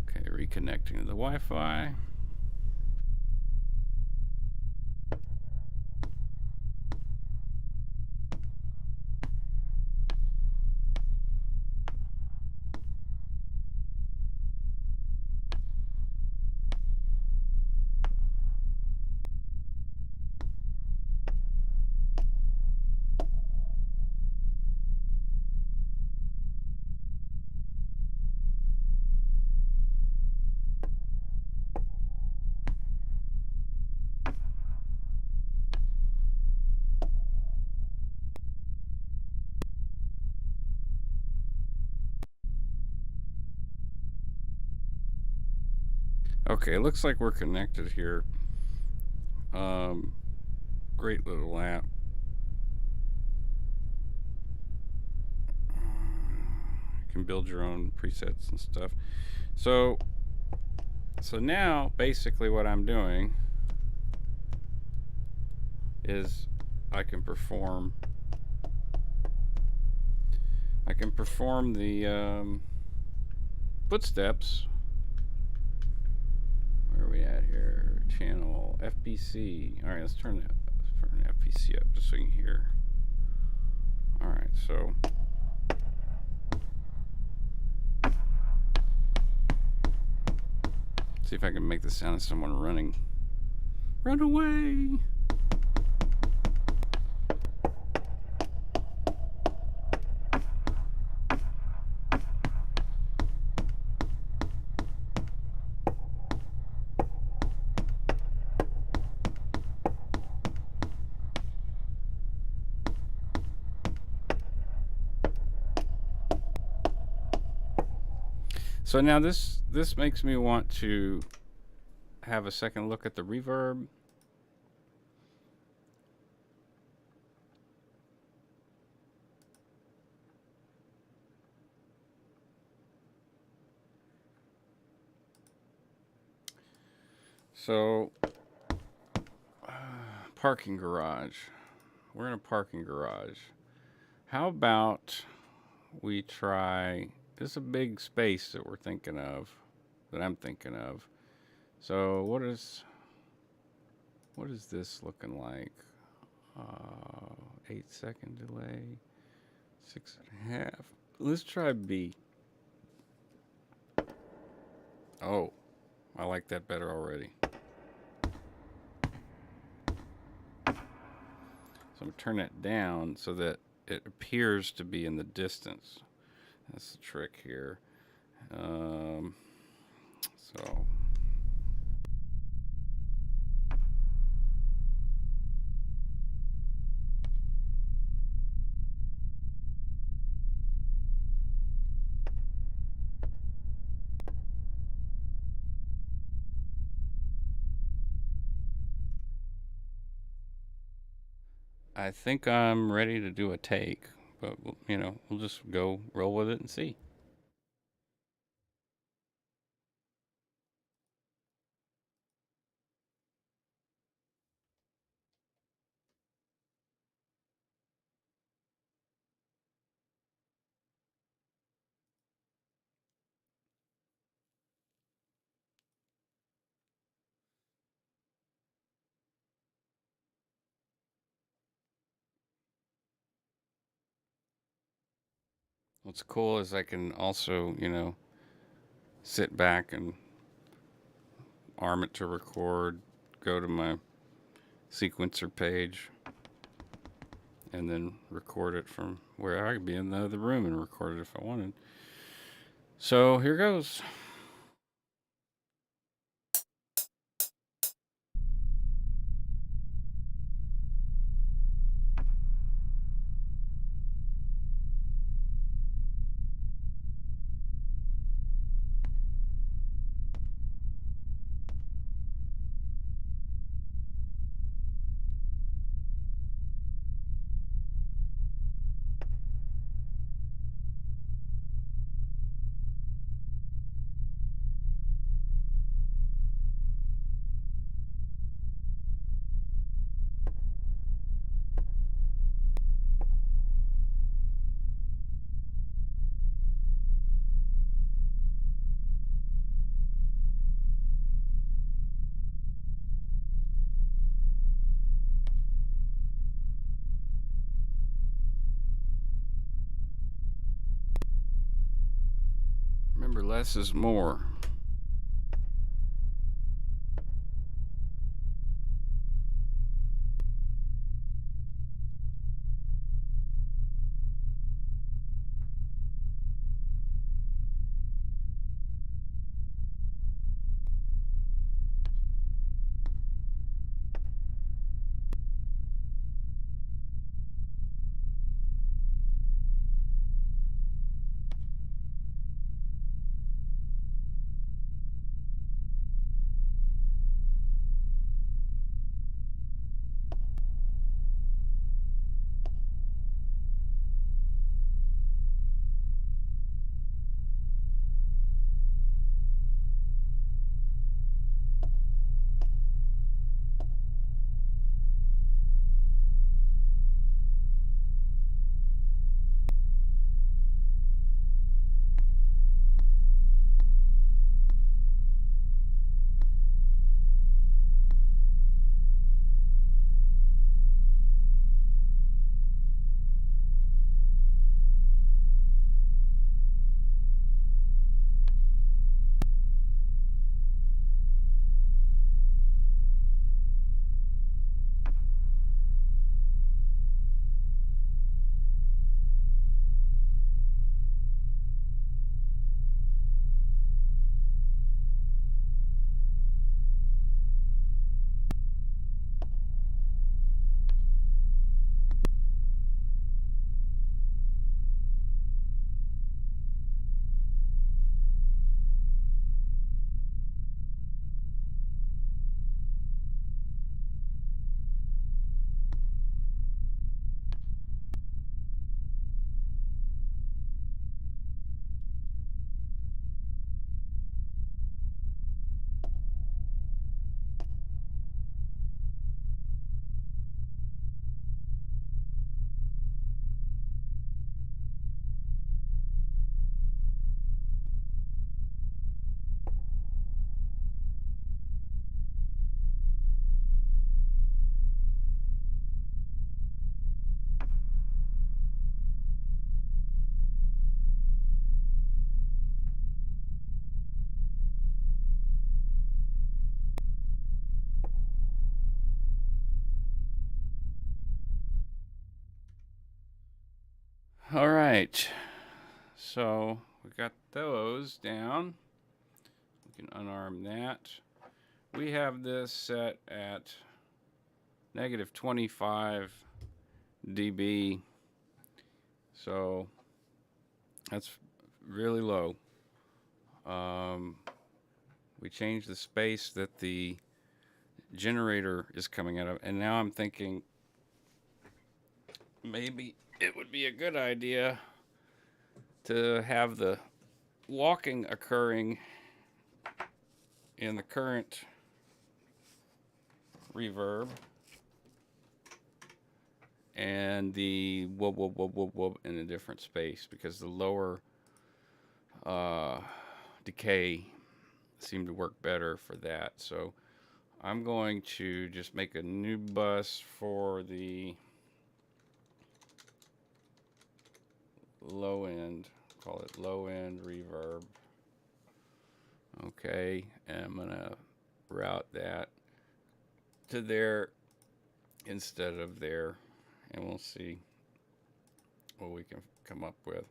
okay, reconnecting to the Wi-Fi. Okay, it looks like we're connected here. Great little app. You can build your own presets and stuff. So now basically what I'm doing is I can perform the footsteps. Where are we at here? Channel FBC. All right, let's turn FBC up just so you can hear. All right, so see if I can make the sound of someone running. Run away! So now this makes me want to have a second look at the reverb. So parking garage. We're in a parking garage. How about we try, this is a big space that we're thinking of, that I'm thinking of. So what is this looking like? 8-second delay, 6.5. Let's try B. Oh, I like that better already. So I'm gonna turn it down so that it appears to be in the distance. That's the trick here. So I think I'm ready to do a take, but we'll just go roll with it and see. What's cool is I can also, sit back and arm it to record, go to my sequencer page, and then record it from where I could be in the other room and record it if I wanted. So here goes. less is more. All right. So we got those down. We can unarm that. We have this set at negative 25 dB. So that's really low. We changed the space that the generator is coming out of, and now I'm thinking maybe it would be a good idea to have the walking occurring in the current reverb and the whoop whoop whoop whoop whoop in a different space, because the lower decay seemed to work better for that. So I'm going to just make a new bus for the low end, call it low end reverb. Okay, and I'm gonna route that to there instead of there, and we'll see what we can come up with.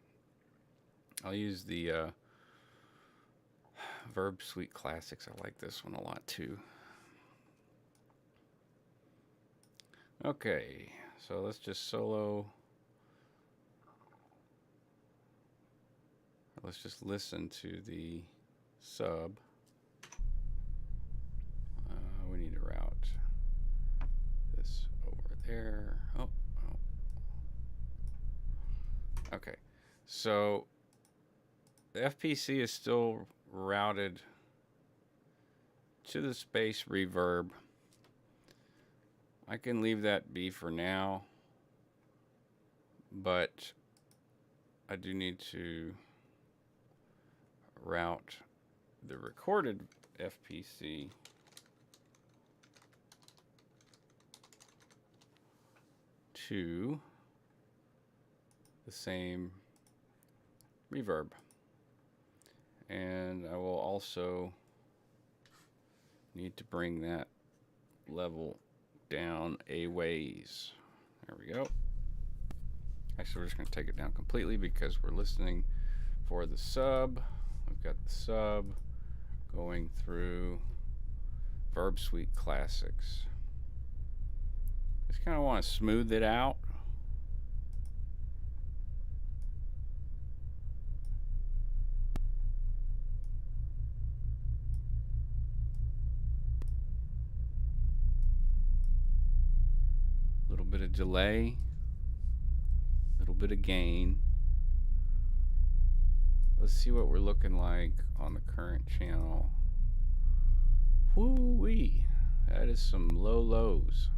I'll use the Verb Suite Classics. I like this one a lot too. Okay, so let's just solo. Let's just listen to the sub. We need to route this over there. Oh. Okay, so the FPC is still routed to the space reverb. I can leave that be for now, but I do need to route the recorded FPC to the same reverb. And I will also need to bring that level down a ways. There we go. Actually, we're just going to take it down completely because we're listening for the sub. We've got the sub going through Verb Suite Classics. Just kind of want to smooth it out. A little bit of delay, a little bit of gain. Let's see what we're looking like on the current channel. Woo-wee. That is some low lows.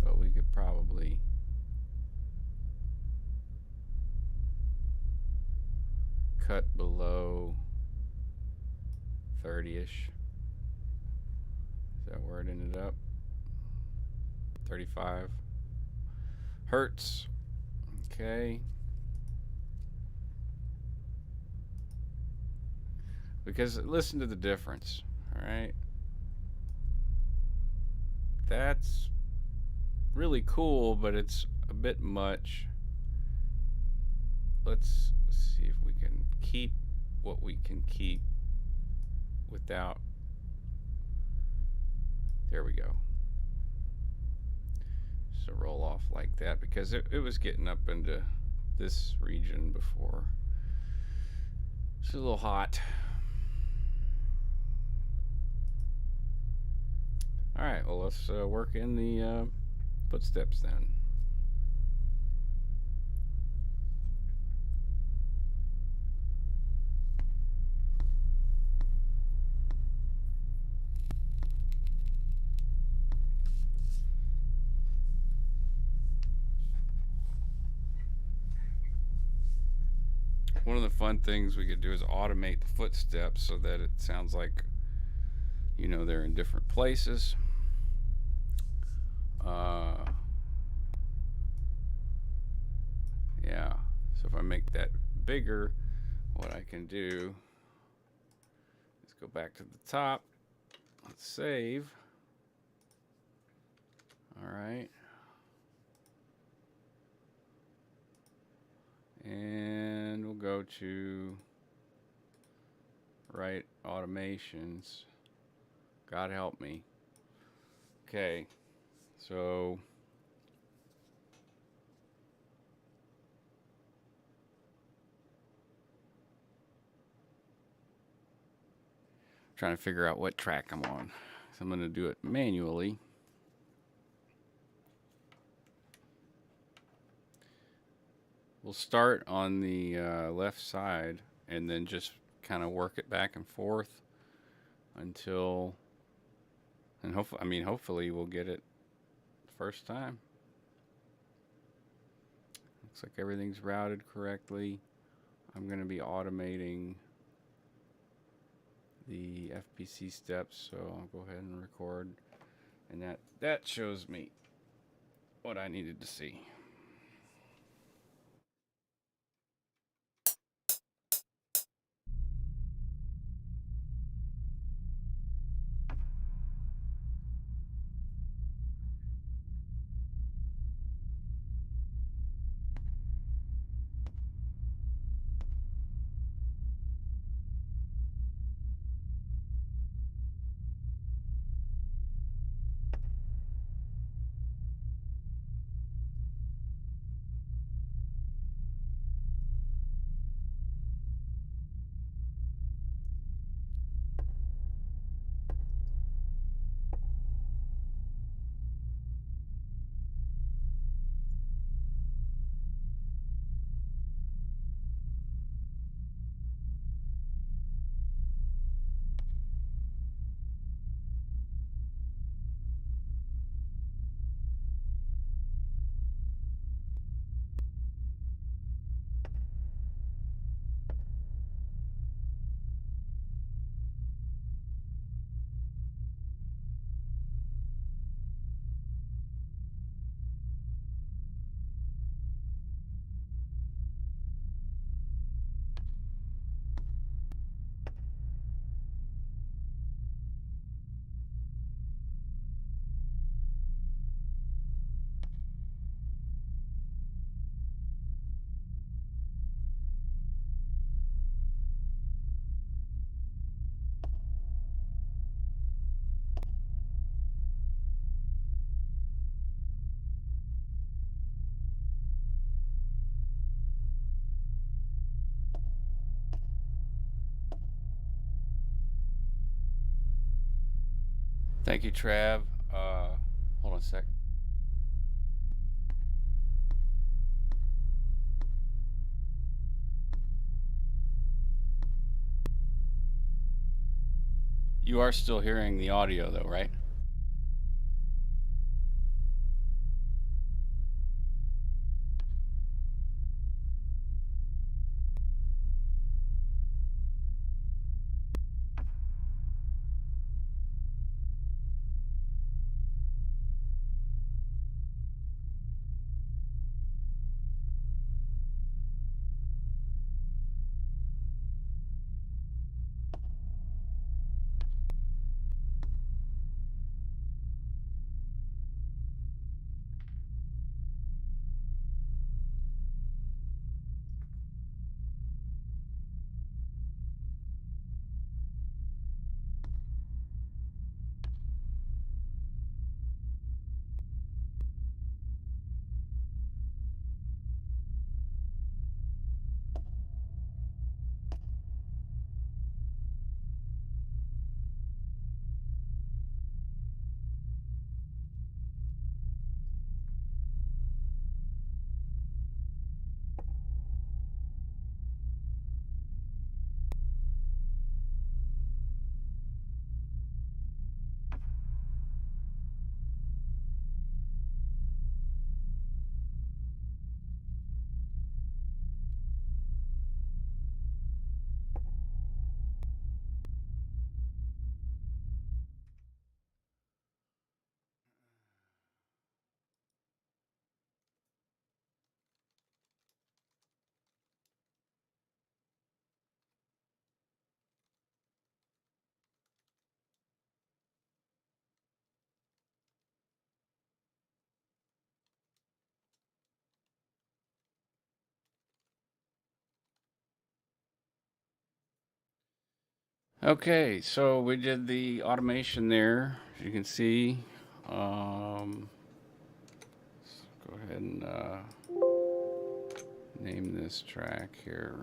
So we could probably cut below 30-ish. Is that where it ended up? 35 hertz. Okay. Because listen to the difference. All right. That's really cool, but it's a bit much. Let's see if we can keep what we can keep without. There we go. So roll off like that because it was getting up into this region before. It's a little hot. All right, well, let's work in the footsteps then. One of the fun things we could do is automate the footsteps so that it sounds like, you know, they're in different places. Yeah, so if I make that bigger, what I can do is go back to the top. Let's save. All right. And we'll go to write automations. God help me. Okay, so trying to figure out what track I'm on. So I'm going to do it manually. We'll start on the left side and then just kind of work it back and forth until, and hopefully we'll get it the first time. Looks like everything's routed correctly. I'm going to be automating the FPC steps, so I'll go ahead and record, and that shows me what I needed to see. Thank you, Trav. Hold on a sec. You are still hearing the audio, though, right? Okay, so we did the automation there, as you can see. Let's go ahead and name this track here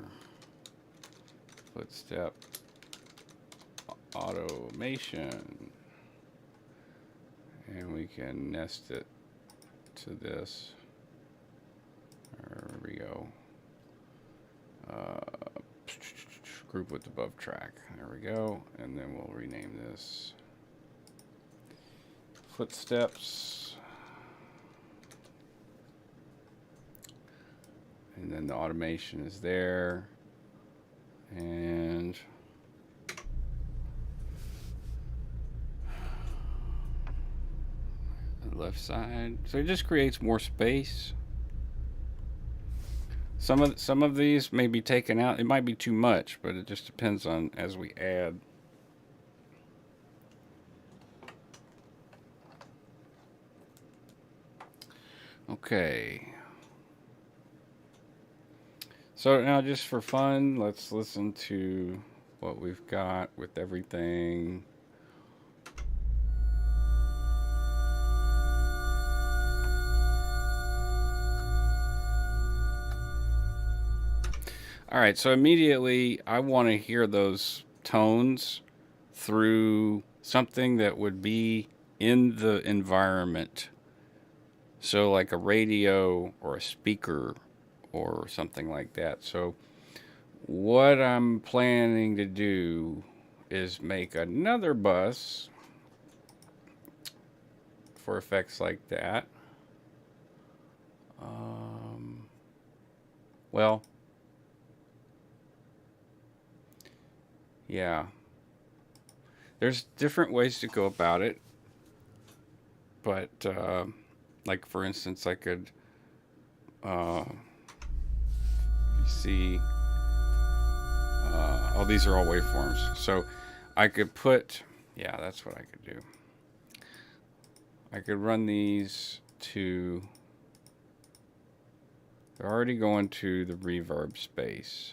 Footstep Automation. And we can nest it to this. There we go. Group with above track. There we go. And then we'll rename this Footsteps. And then the automation is there. And the left side. So it just creates more space. Some of these may be taken out. It might be too much, but it just depends on as we add. Okay. So now just for fun, let's listen to what we've got with everything. All right, so immediately I want to hear those tones through something that would be in the environment. So, like a radio or a speaker or something like that. So, what I'm planning to do is make another bus for effects like that. Well, yeah. There's different ways to go about it, but like for instance, I could you see. Oh, these are all waveforms. So I could put, yeah, that's what I could do. I could run these to, they're already going to the reverb space.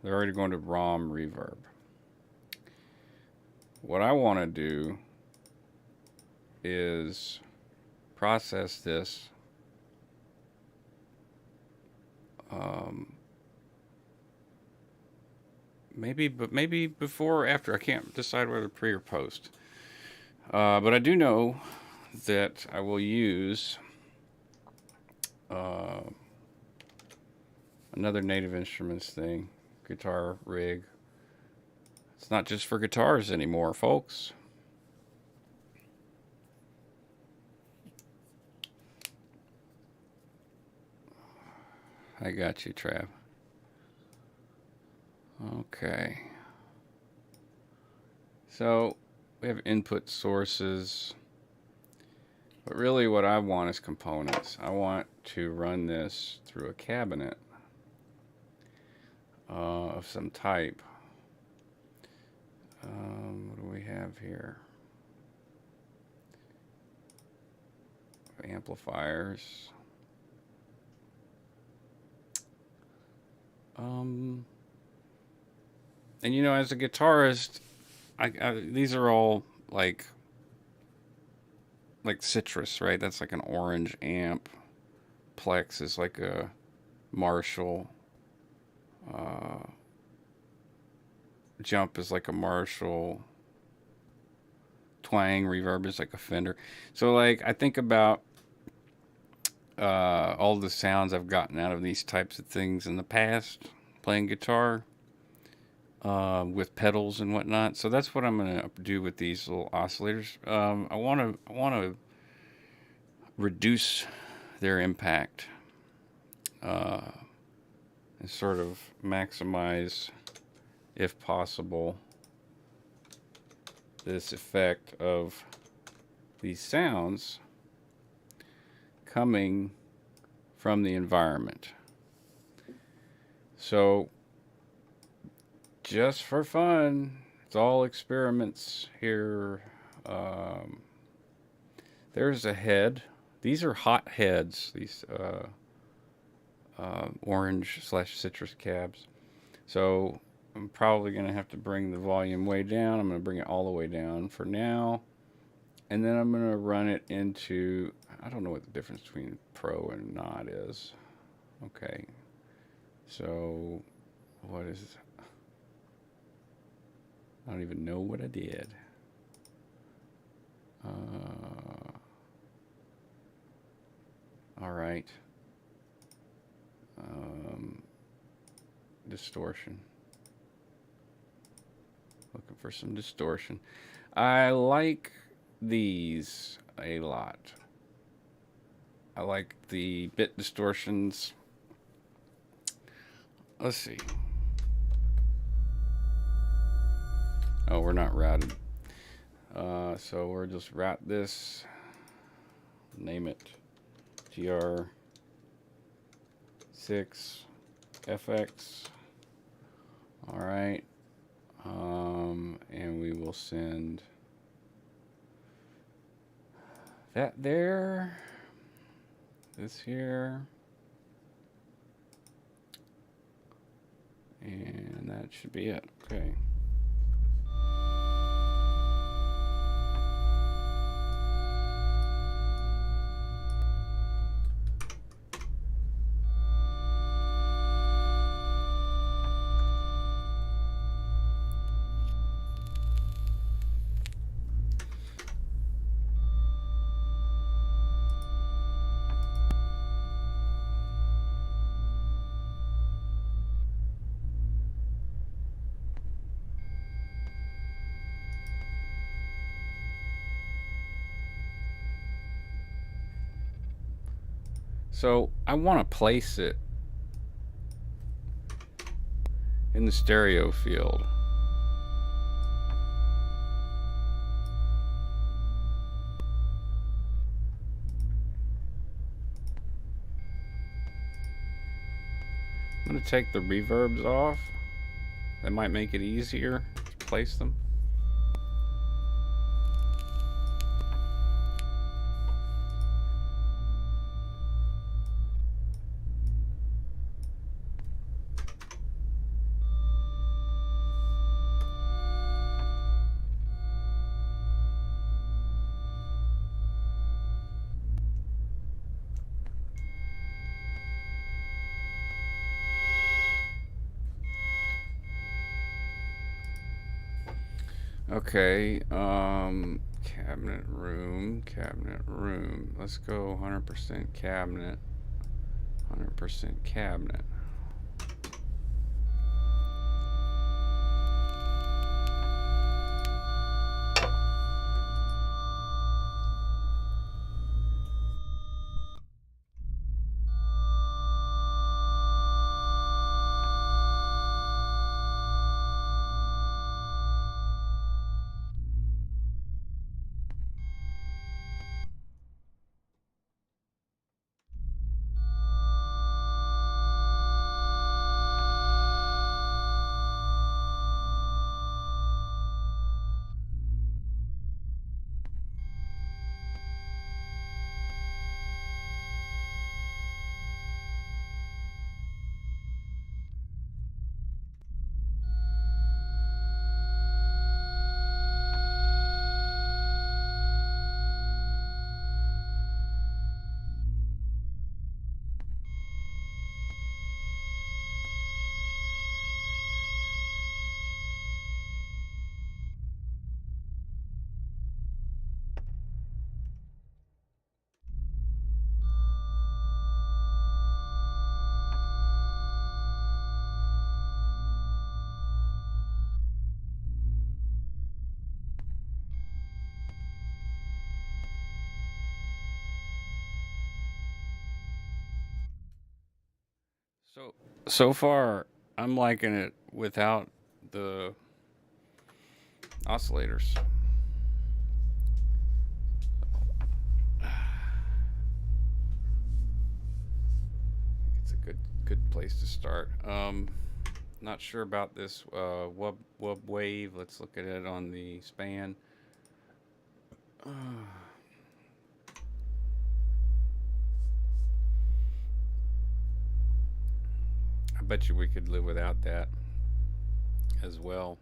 They're already going to ROM reverb. What I want to do is process this maybe before or after. I can't decide whether pre or post. But I do know that I will use uh, another Native Instruments thing, guitar rig. It's not just for guitars anymore, folks. I got you, Trav. Okay. So we have input sources. But really what I want is components. I want to run this through a cabinet of some type. What do we have here? Amplifiers. And you know, as a guitarist, these are all like citrus, right? That's like an orange amp. Plex is like a Marshall. Jump is like a Marshall. Twang reverb is like a Fender. So like I think about all the sounds I've gotten out of these types of things in the past playing guitar with pedals and whatnot. So that's what I'm gonna do with these little oscillators. I want to reduce their impact and sort of maximize, if possible, this effect of these sounds coming from the environment. So just for fun, it's all experiments here. There's a head. These are hot heads, these orange / citrus cabs. So I'm probably going to have to bring the volume way down. I'm going to bring it all the way down for now. And then I'm going to run it into, I don't know what the difference between pro and not is. Okay. So what is, I don't even know what I did. All right. Distortion. Looking for some distortion. I like these a lot. I like the bit distortions. Let's see. Oh, we're not routed. So we'll just route this. Name it GR6 FX. All right. And we will send that there. This here. And that should be it. Okay. So I want to place it in the stereo field. I'm going to take the reverbs off. That might make it easier to place them. Okay, Cabinet room, cabinet room. Let's go 100% cabinet, 100% cabinet. So far, I'm liking it without the oscillators. It's a good place to start. Not sure about this wub wave. Let's look at it on the span. I bet you we could live without that as well.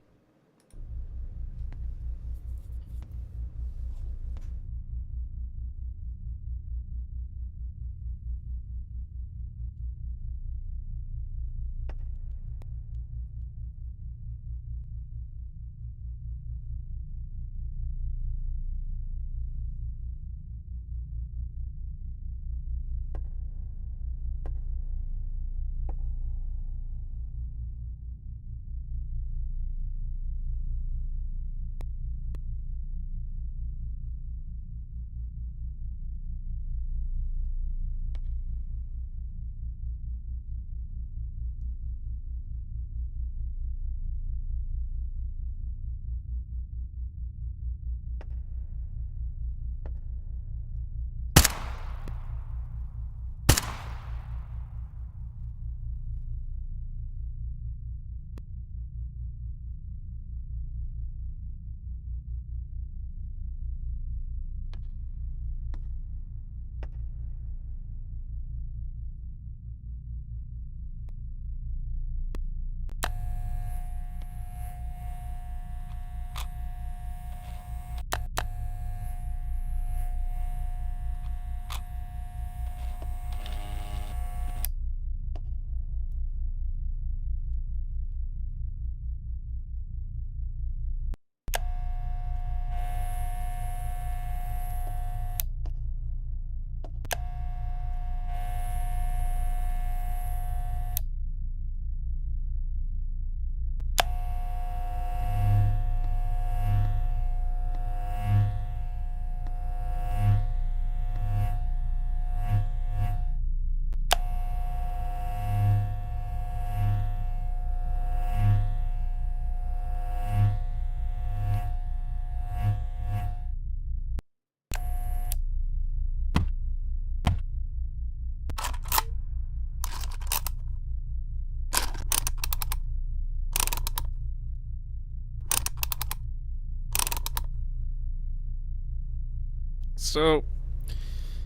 So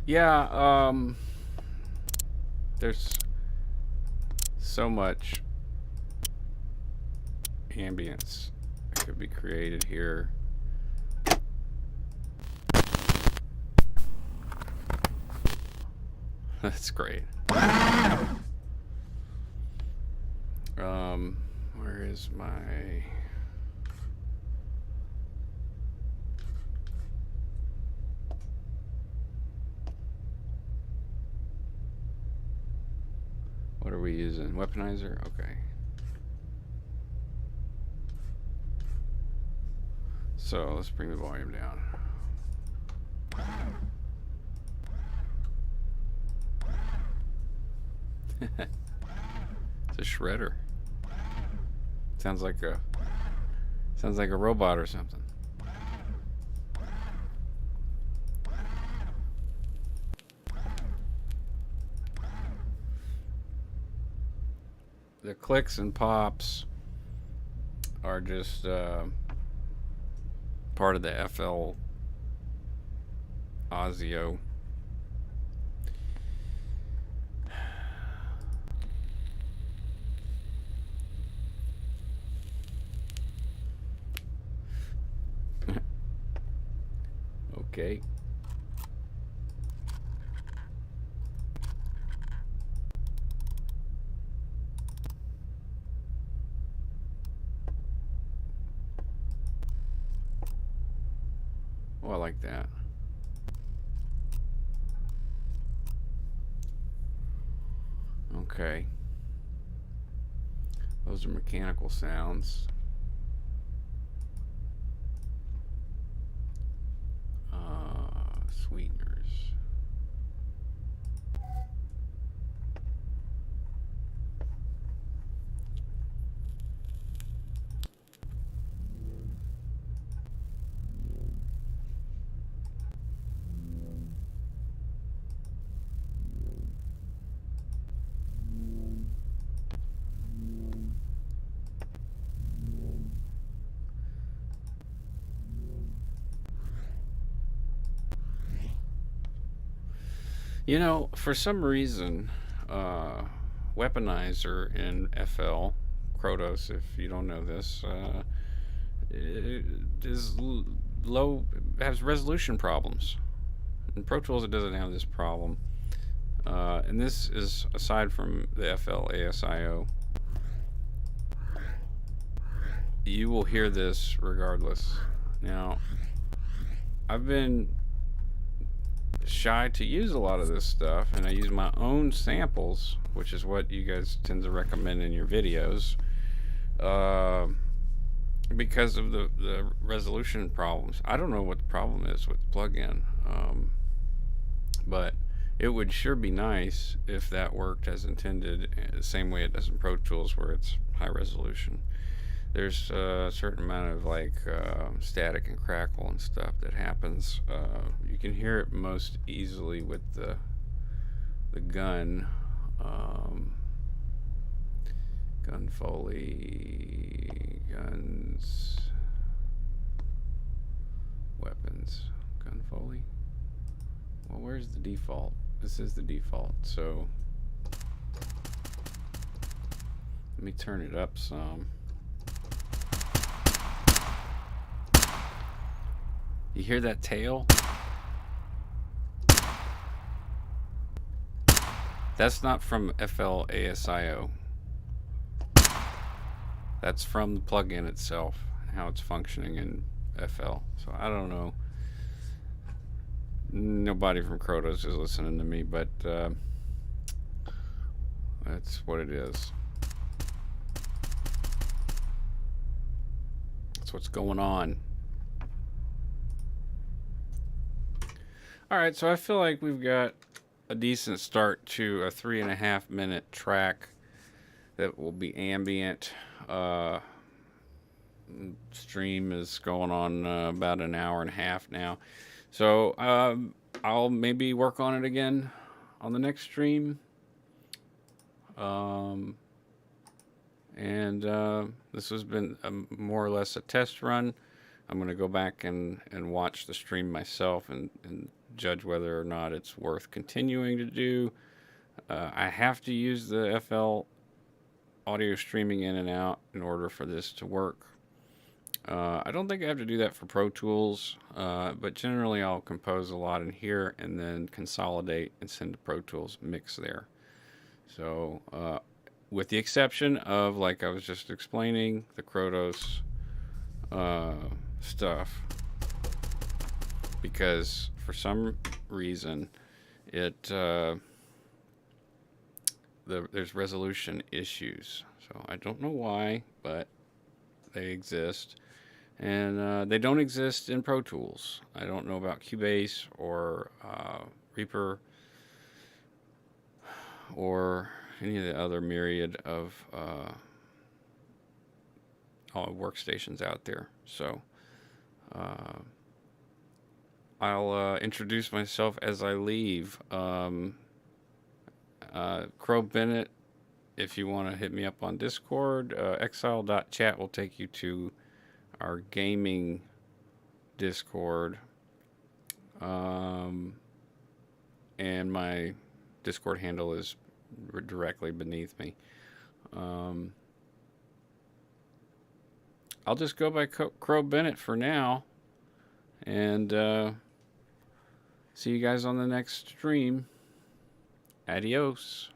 yeah, there's so much ambience that could be created here. That's great. Where is my using? Weaponizer? Okay. So let's bring the volume down. It's a shredder. Sounds like a robot or something. The clicks and pops are just part of the FL audio. Okay. Oh, I like that. Okay. Those are mechanical sounds. Sweeteners. You know, for some reason, Weaponizer in FL, Krotos, if you don't know this, is low, has resolution problems. In Pro Tools, it doesn't have this problem. And this is aside from the FL ASIO. You will hear this regardless. Now, I've been shy to use a lot of this stuff, and I use my own samples, which is what you guys tend to recommend in your videos, because of the resolution problems. I don't know what the problem is with the plugin, but it would sure be nice if that worked as intended, the same way it does in Pro Tools, where it's high resolution. There's a certain amount of like static and crackle and stuff that happens. You can hear it most easily with the gun, gun Foley, guns, weapons, gun Foley. Well, where's the default? This is the default, so let me turn it up some. You hear that tail? That's not from FL ASIO. That's from the plugin itself, how it's functioning in FL. So I don't know. Nobody from Krotos is listening to me, but that's what it is. That's what's going on. Alright, so I feel like we've got a decent start to a 3.5 minute track that will be ambient. Stream is going on about an hour and a half now. So I'll maybe work on it again on the next stream. This has been more or less a test run. I'm going to go back and watch the stream myself and judge whether or not it's worth continuing to do. I have to use the FL audio streaming in and out in order for this to work. I don't think I have to do that for Pro Tools, but generally I'll compose a lot in here and then consolidate and send to Pro Tools, mix there. So with the exception of, like I was just explaining, the Krotos stuff, because for some reason the there's resolution issues. So I don't know why, but they exist, and they don't exist in Pro Tools. I don't know about Cubase or Reaper or any of the other myriad of workstations out there. So I'll introduce myself as I leave. Crow Bennett, if you want to hit me up on Discord, exile.chat will take you to our gaming Discord. And my Discord handle is directly beneath me. I'll just go by Crow Bennett for now. And see you guys on the next stream. Adios.